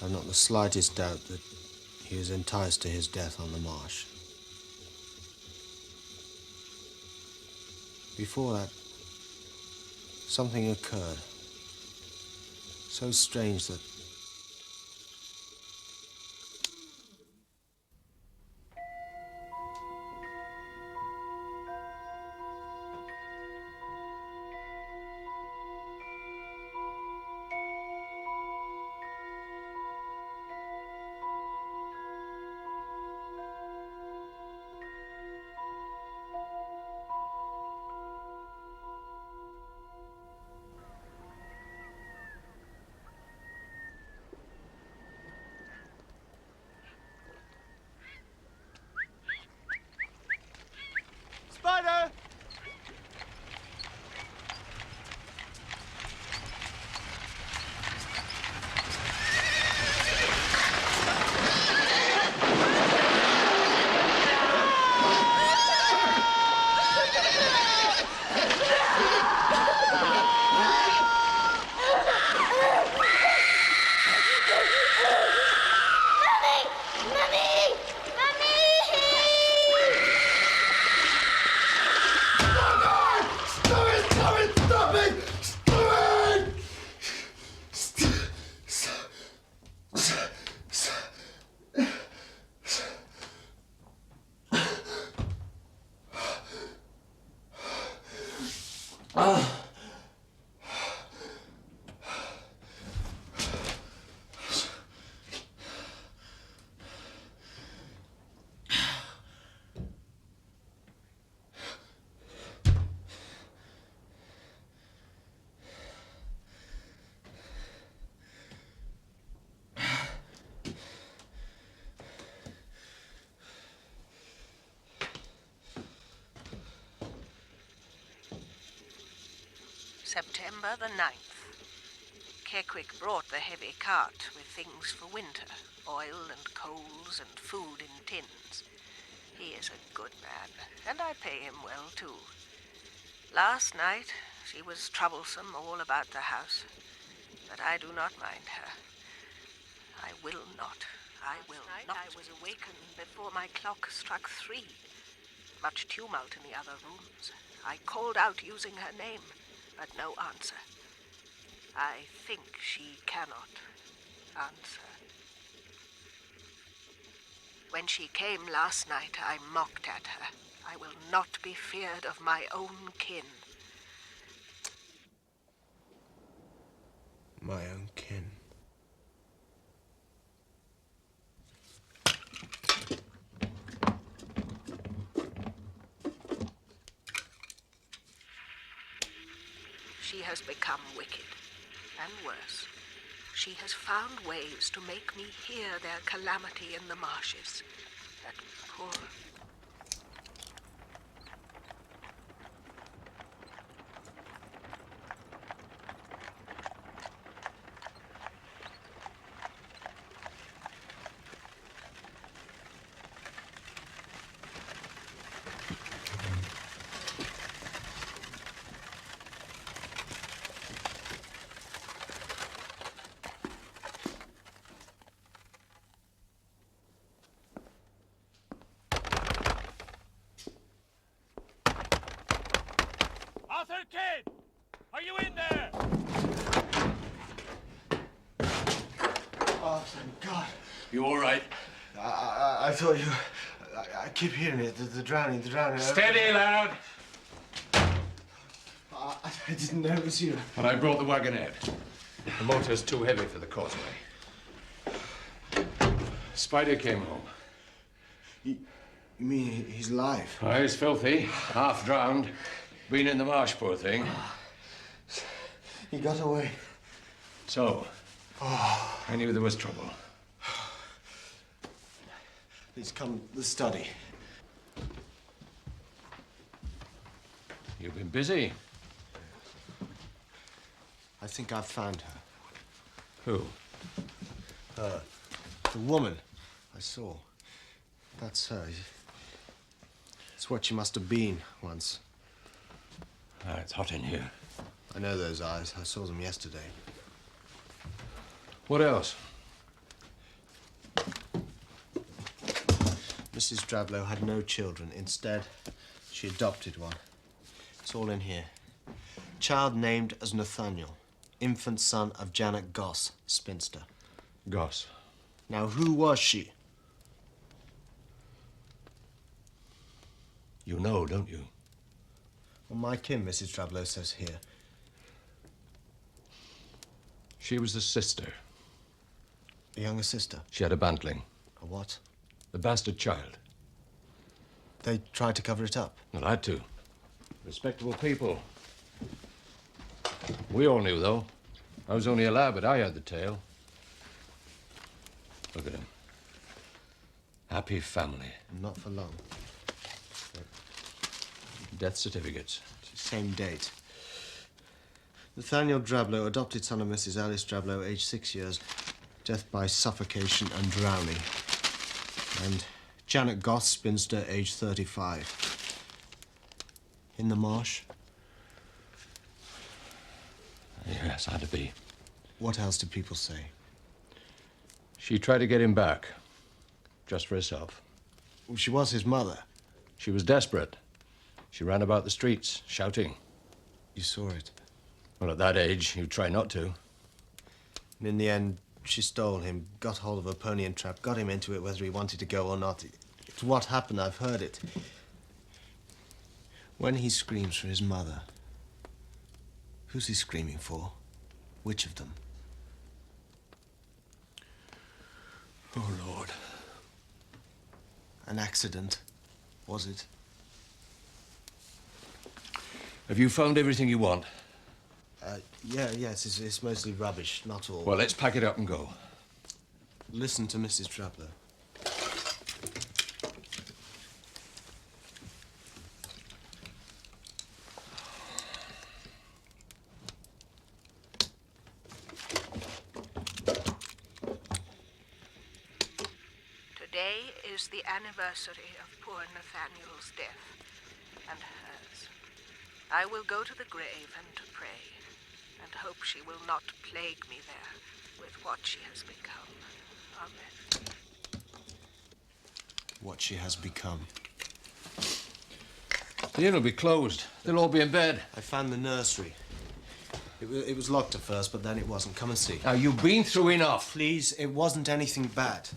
I've not the slightest doubt that he was enticed to his death on the marsh. Before that, something occurred. So strange that Spider! September the 9th. Kequick brought the heavy cart with things for winter, oil and coals and food in tins. He is a good man, and I pay him well, too. Last night, she was troublesome all about the house, but I do not mind her. I will not. I was awakened before my clock struck 3. Much tumult in the other rooms. I called out using her name, but no answer. I think she cannot answer. When she came last night, I mocked at her. I will not be feared of my own kin. my own kin. She has become wicked, and worse. She has found ways to make me hear their calamity in the marshes. That poor... Arthur Kidd! Are you in there? Oh, thank God. You all right? I thought you... I keep hearing it, the drowning, the drowning. Steady, lad! I didn't know it was you. When I brought the wagonette, the motor's too heavy for the causeway. Spider came home. You mean he's alive? Oh, he's filthy, half drowned. Been in the marsh, poor thing. He got away. So, I knew there was trouble. Please come to the study. You've been busy. I think I've found her. Who? Her. The woman I saw. That's her. It's what she must have been once. Ah, it's hot in here. I know those eyes. I saw them yesterday. What else? Mrs. Drablow had no children. Instead, she adopted one. It's all in here. Child named as Nathaniel, infant son of Janet Goss, spinster. Goss. Now, who was she? You know, don't you? Well, my kin, Mrs. Drablow says here. She was the sister. A younger sister? She had a bantling. A what? A bastard child. They tried to cover it up? Well, had to. Respectable people. We all knew, though. I was only a lad, but I had the tale. Look at him. Happy family. Not for long. Death certificates. Same date. Nathaniel Drablow, adopted son of Mrs. Alice Drablow, aged 6 years. Death by suffocation and drowning. And Janet Goss, spinster, aged 35. In the marsh? Yes, had to be. What else did people say? She tried to get him back. Just for herself. Well, she was his mother. She was desperate. She ran about the streets, shouting. You saw it? Well, at that age, you'd try not to. And in the end, she stole him, got hold of a pony and trap, got him into it whether he wanted to go or not. It's what happened, I've heard it. When he screams for his mother, who's he screaming for? Which of them? Oh, Lord. An accident, was it? Have you found everything you want? Yes, it's mostly rubbish, not all. Well, let's pack it up and go. Listen to Mrs. Drablow. Today is the anniversary of poor Nathaniel's death, and hers. I will go to the grave and pray, and hope she will not plague me there with what she has become. Amen. What she has become. The inn will be closed. They'll all be in bed. I found the nursery. It was locked at first, but then it wasn't. Come and see. Now, you've been through enough. Please, it wasn't anything bad.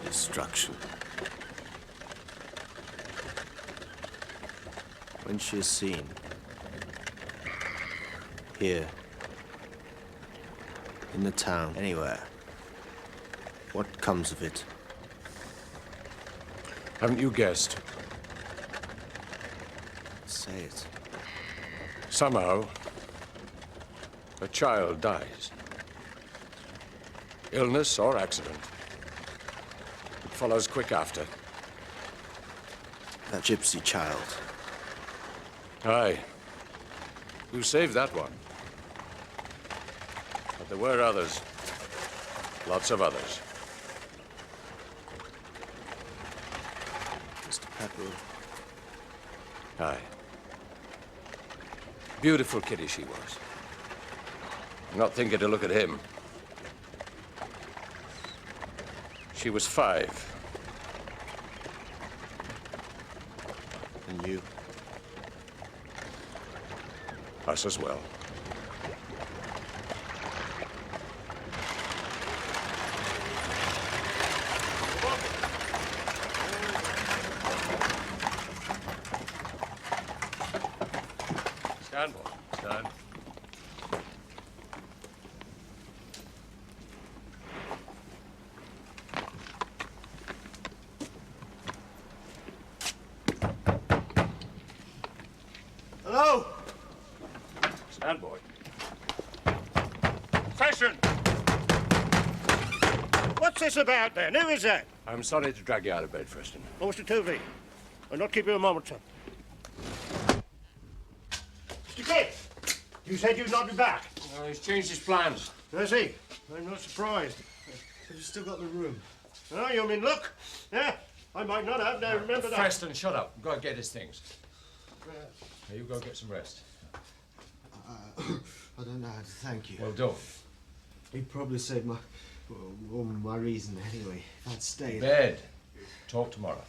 Destruction. When she is seen, here, in the town, anywhere, what comes of it? Haven't you guessed? Say it. Somehow, a child dies. Illness or accident. It follows quick after. That gypsy child. Aye. You saved that one. But there were others. Lots of others. Mr. Pepperell. Aye. Beautiful kiddie she was. Not thinking to look at him. She was 5. And you? Us as well. Stand, boy. time. Hello? Stand, boy. Session! What's this about then? Who is that? I'm sorry to drag you out of bed, Preston. Oh, Mr. Toovey. I'll not keep you a moment, sir. Mr. Kidd! You said you'd not be back. Well, he's changed his plans. Has he? I'm not surprised. But you've still got the room. Oh, you mean look? Yeah, I might not have. Now remember that. Preston, shut up. Go and get his things. Now, you go get some rest. I don't know how to thank you. Well, don't. You'd probably saved my reason anyway, if I'd stayed. Bed. Talk tomorrow.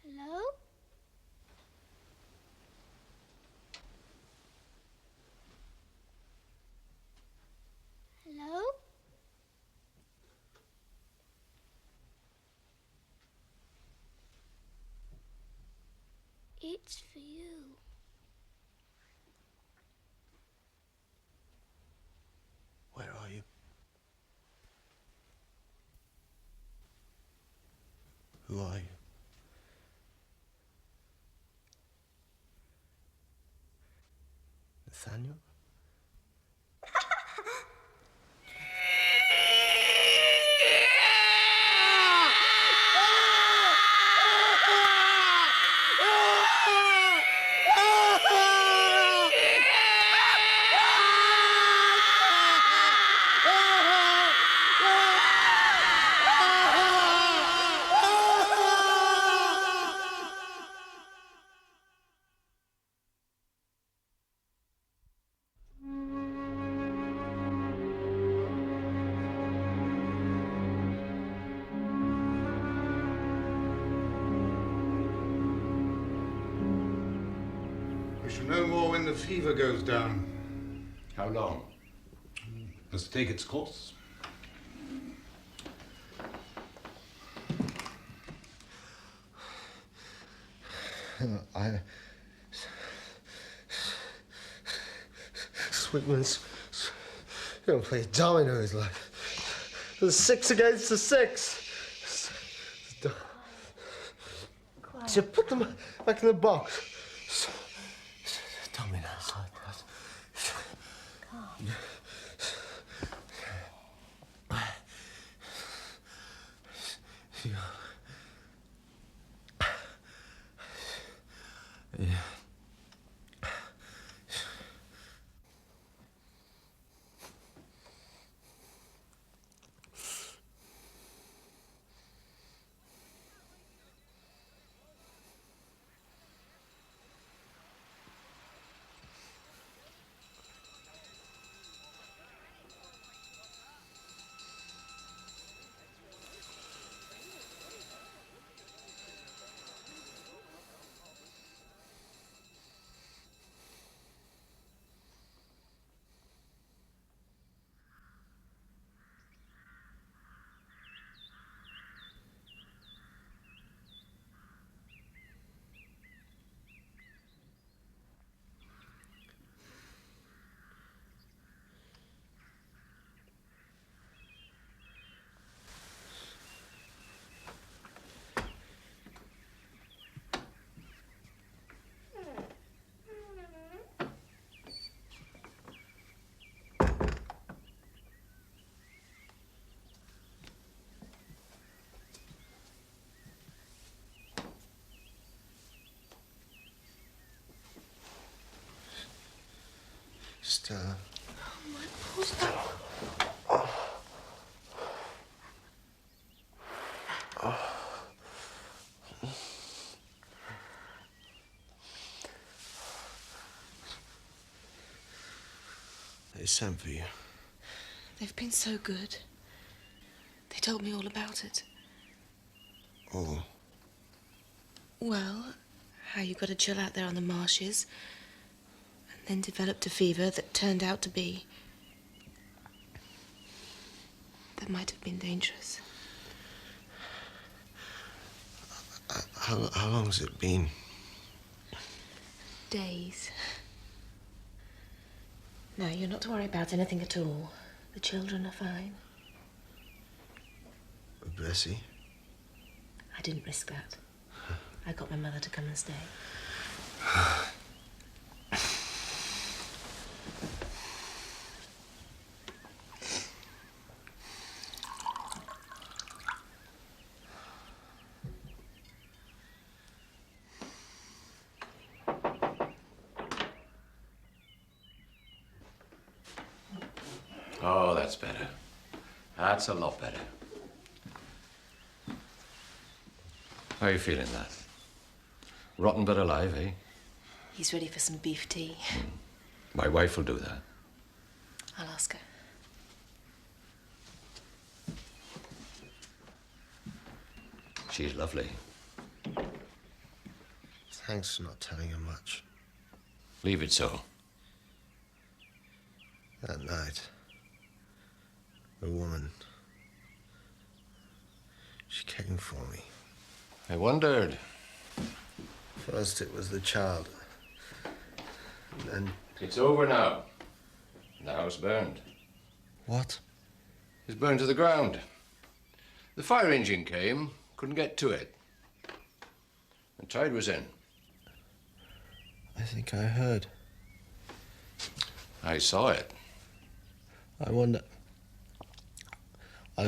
Hello? Hello? It's for you. Where are you? Who are you? Nathaniel? We shall know more when the fever goes down. How long? Must take its course. Swigman's you don't play dominoes like the 6 against the 6. So put them back in the box. Dominoes like that. Yeah. Just, Oh, my poor stuff. They sent for you. They've been so good. They told me all about it. Oh. Well, how you got to chill out there on the marshes, and then developed a fever that turned out to be... that might have been dangerous. How long has it been? Days. No, you're not to worry about anything at all. The children are fine. Bessie? I didn't risk that. I got my mother to come and stay. Oh, that's better. That's a lot better. How are you feeling, lad? Rotten but alive, eh? He's ready for some beef tea. My wife will do that. I'll ask her. She's lovely. Thanks for not telling her much. Leave it so. That night, a woman, she came for me. I wondered. First it was the child, and then... It's over now. The house burned. What? It's burned to the ground. The fire engine came, couldn't get to it. The tide was in. I think I heard. I saw it. I wonder... I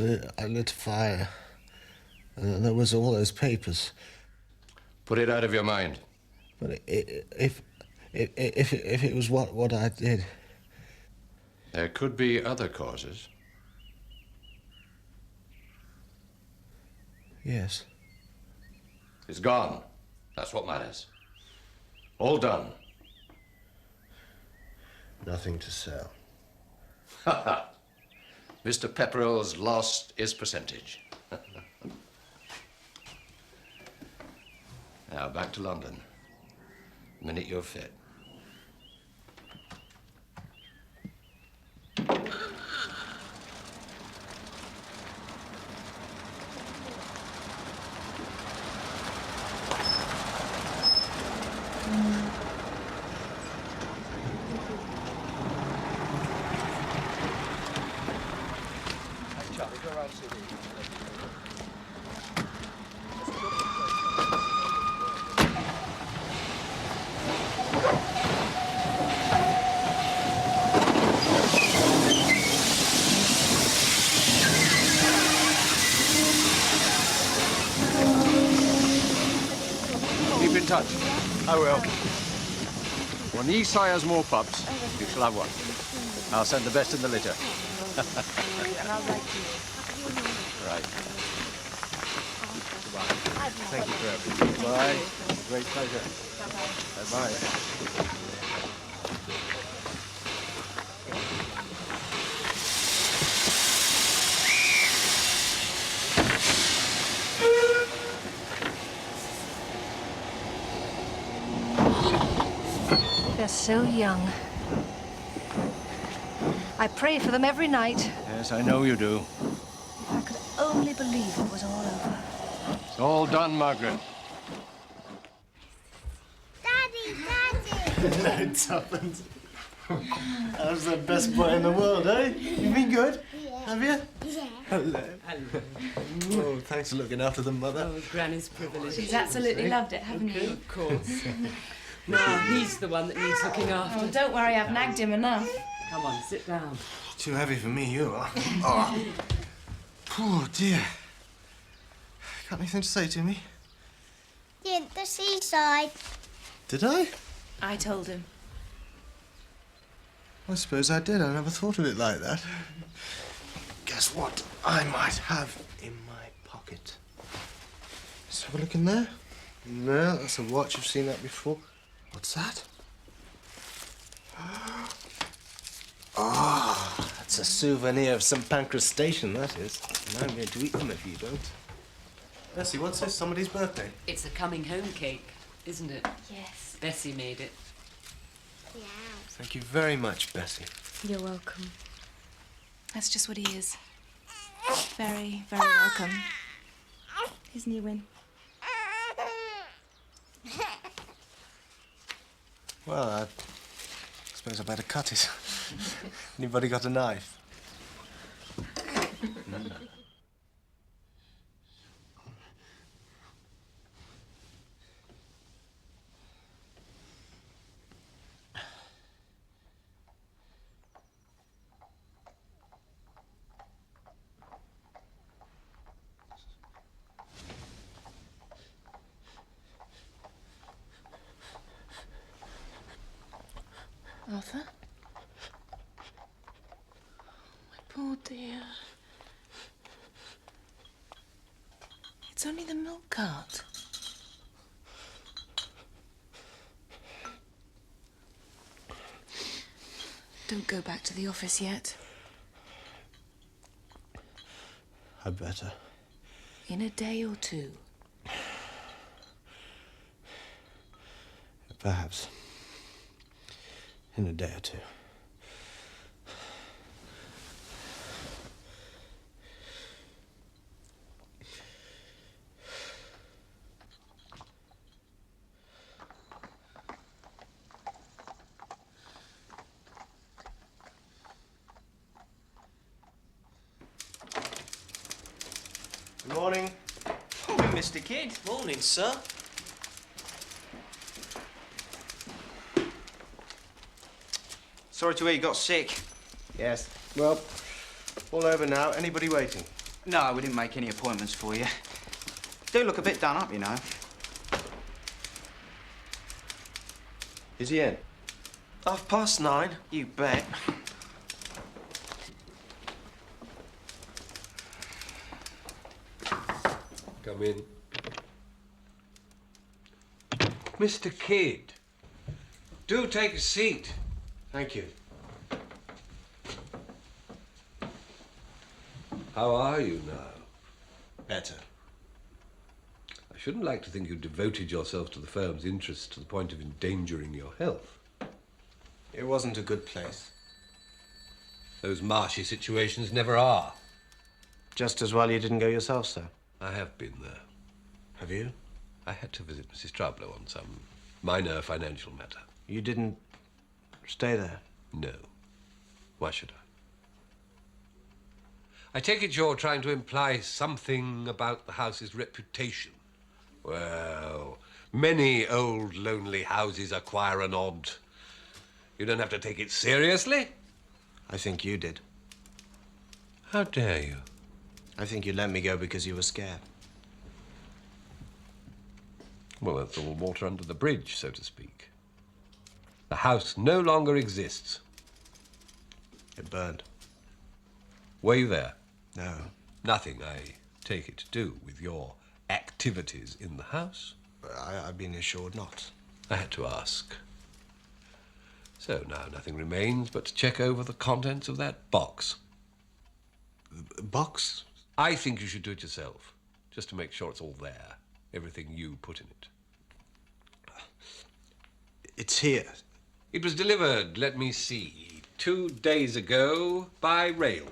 lit a fire, and there was all those papers. Put it out of your mind. But if it was what I did... There could be other causes. Yes. It's gone. That's what matters. All done. Nothing to sell. Ha ha. Mr. Pepperell's lost his percentage. Now, back to London. The minute you're fit. Keep in touch. I will. When the East sires more pups, you shall have one. I'll send the best in the litter. Right. Thank you for everything. Bye. Great pleasure. Bye-bye. They're so young. I pray for them every night. Yes, I know you do. If I could only believe it was all over. It's all done, Margaret. No, Tuppence. I was the best boy in the world, eh? You've been good? Yeah. Have you? Yeah. Hello. Oh, thanks for looking after them, Mother. Oh, Granny's privilege. She's absolutely loved it, haven't you? Of course. Now, he's the one that needs looking after. Oh, don't worry, I've nagged him enough. Come on, sit down. Too heavy for me, you are. Oh. Poor dear. Got anything to say to me? Yeah, the seaside. Did I? I told him. I suppose I did. I never thought of it like that. Guess what I might have in my pocket? Let's have a look in there. No, that's a watch. I've seen that before. What's that? Oh, that's a souvenir of St. Pancras Station, that is. And I'm going to eat them if you don't. Bessie, what's this? Somebody's birthday? It's a coming home cake, isn't it? Yes. Bessie made it. Yeah. Thank you very much, Bessie. You're welcome. That's just what he is. Very, very welcome. Here's new win. Well, I suppose I better cut it. Anybody got a knife? Arthur? My poor dear. It's only the milk cart. Don't go back to the office yet. I'd better. In a day or two. Perhaps. In a day or two. Good morning. Morning, Mr. Kidd. Morning, sir. Sorry to hear you got sick. Yes. Well, all over now. Anybody waiting? No, we didn't make any appointments for you. Do look a bit done up, you know. Is he in? 9:30. You bet. Come in. Mr. Kidd, do take a seat. Thank you. How are you now? Better. I shouldn't like to think you devoted yourself to the firm's interests to the point of endangering your health. It wasn't a good place. Those marshy situations never are. Just as well you didn't go yourself, sir. I have been there. Have you? I had to visit Mrs. Troubler on some minor financial matter. You didn't stay there? No. Why should I? I take it you're trying to imply something about the house's reputation. Well, many old, lonely houses acquire an odd. You don't have to take it seriously. I think you did. How dare you? I think you let me go because you were scared. Well, that's all water under the bridge, so to speak. The house no longer exists. It burned. Were you there? No. Nothing, I take it, to do with your activities in the house? I've been assured not. I had to ask. So now nothing remains but to check over the contents of that box. Box? I think you should do it yourself, just to make sure it's all there, everything you put in it. It's here. It was delivered, let me see, 2 days ago by rail.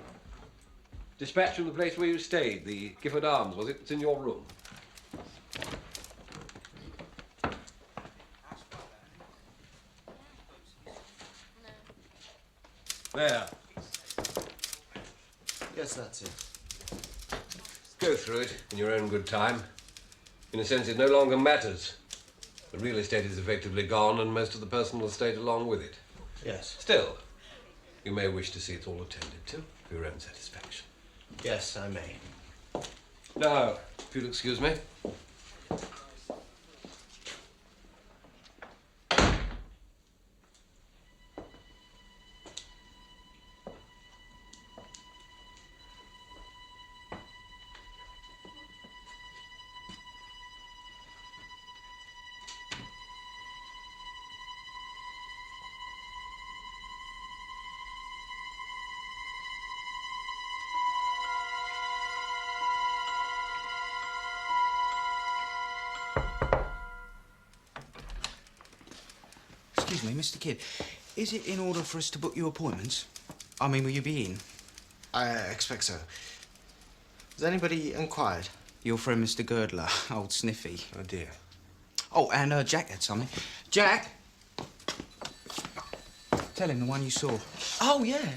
Dispatched from the place where you stayed, the Gifford Arms, was it? It's in your room. There. Yes, that's it. Go through it in your own good time. In a sense, it no longer matters. The real estate is effectively gone, and most of the personal estate along with it. Yes. Still, you may wish to see it all attended to for your own satisfaction. Yes, I may. Now, if you'll excuse me. excuse me, Mr. Kidd. Is it in order for us to book you appointments? I mean, will you be in? I expect so. Has anybody inquired? Your friend, Mr. Girdler, old Sniffy. Oh, dear. Oh, and Jack had something. Jack! Tell him the one you saw. Oh, yeah.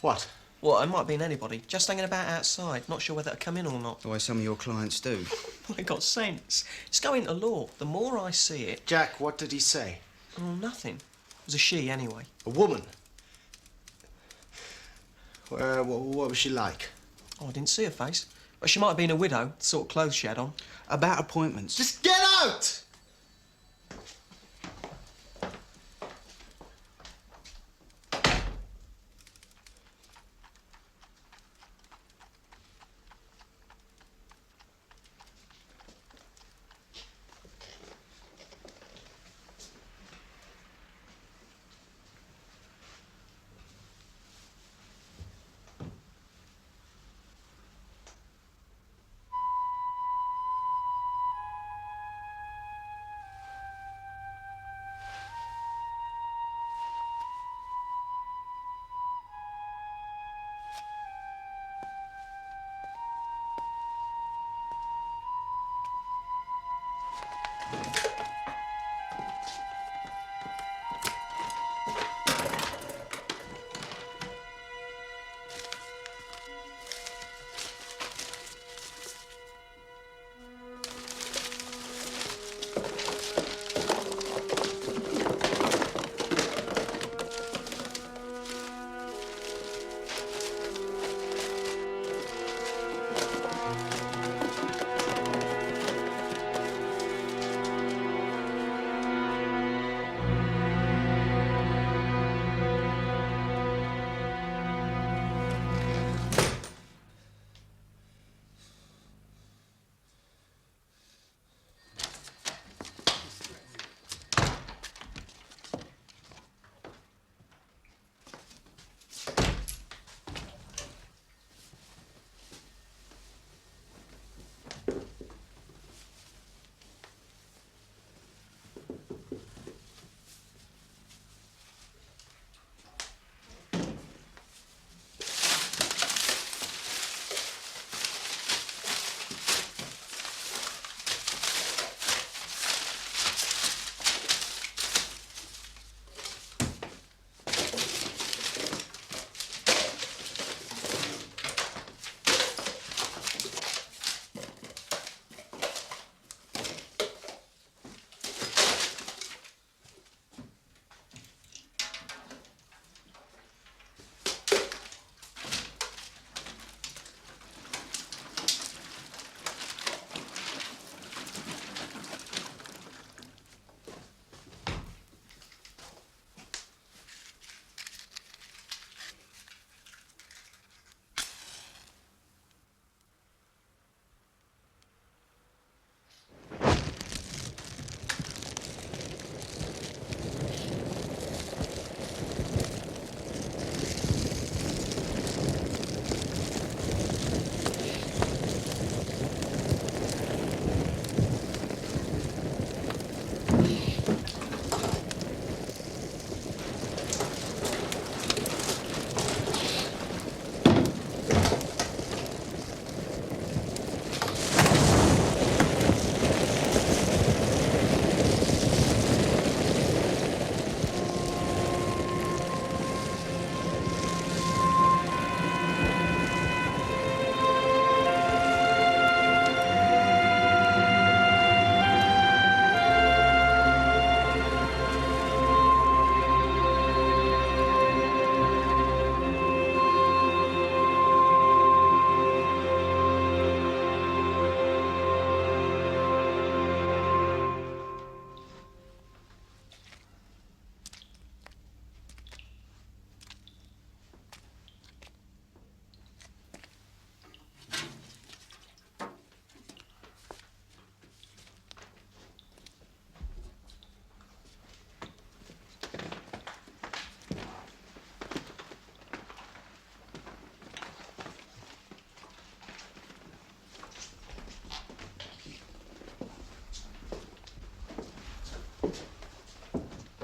What? Well, it might have been anybody. Just hanging about outside. Not sure whether to come in or not. The way some of your clients do. Well, it got sense. It's going to law. The more I see it... Jack, what did he say? Oh, nothing. It was a she, anyway. A woman? What was she like? Oh, I didn't see her face. But she might have been a widow, the sort of clothes she had on. About appointments. Just get out!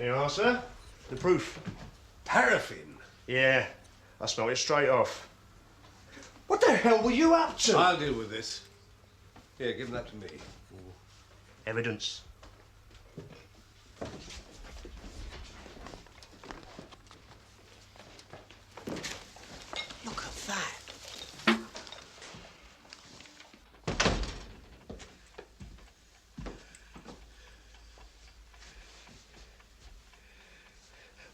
Here you are, sir. The proof. Paraffin? Yeah, I smell it straight off. What the hell were you up to? I'll deal with this. Here, give that to me. Evidence. Look at that.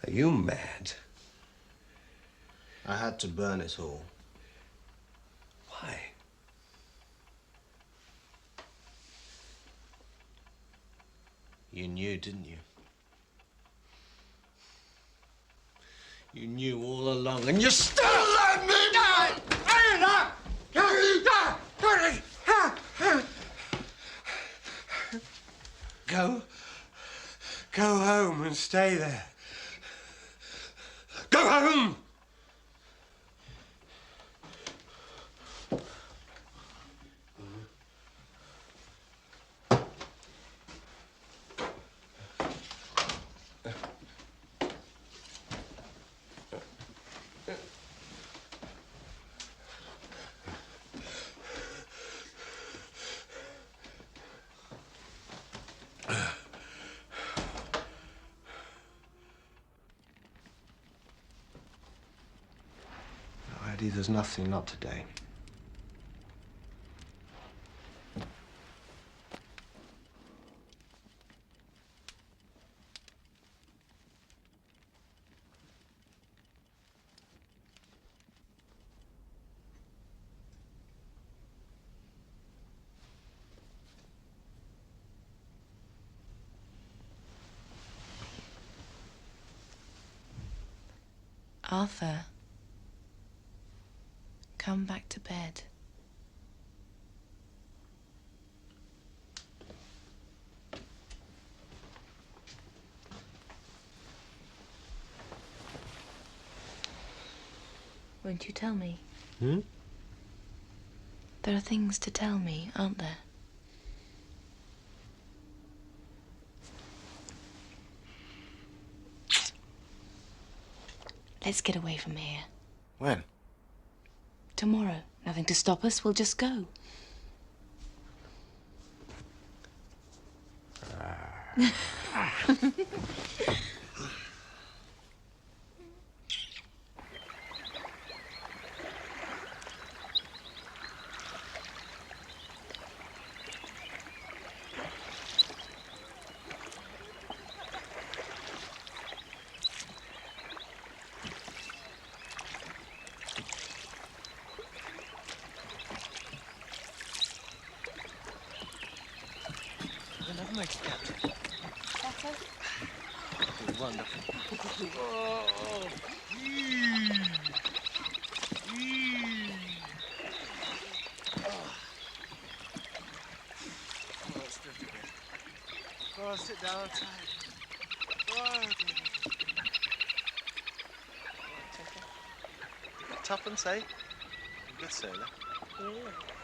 Are you mad? I had to burn it all. Why? You knew, didn't you? You knew all along, and you still let me die! Go home and stay there. Go home! Eddie, there's nothing, not today. Arthur, come back to bed. Won't you tell me? Hmm? There are things to tell me, aren't there? Let's get away from here. When? Tomorrow. Nothing to stop us. We'll just go. Wonderful. Oh, sit down, I'm tired. Tuppence, eh? Good sailor. Yeah.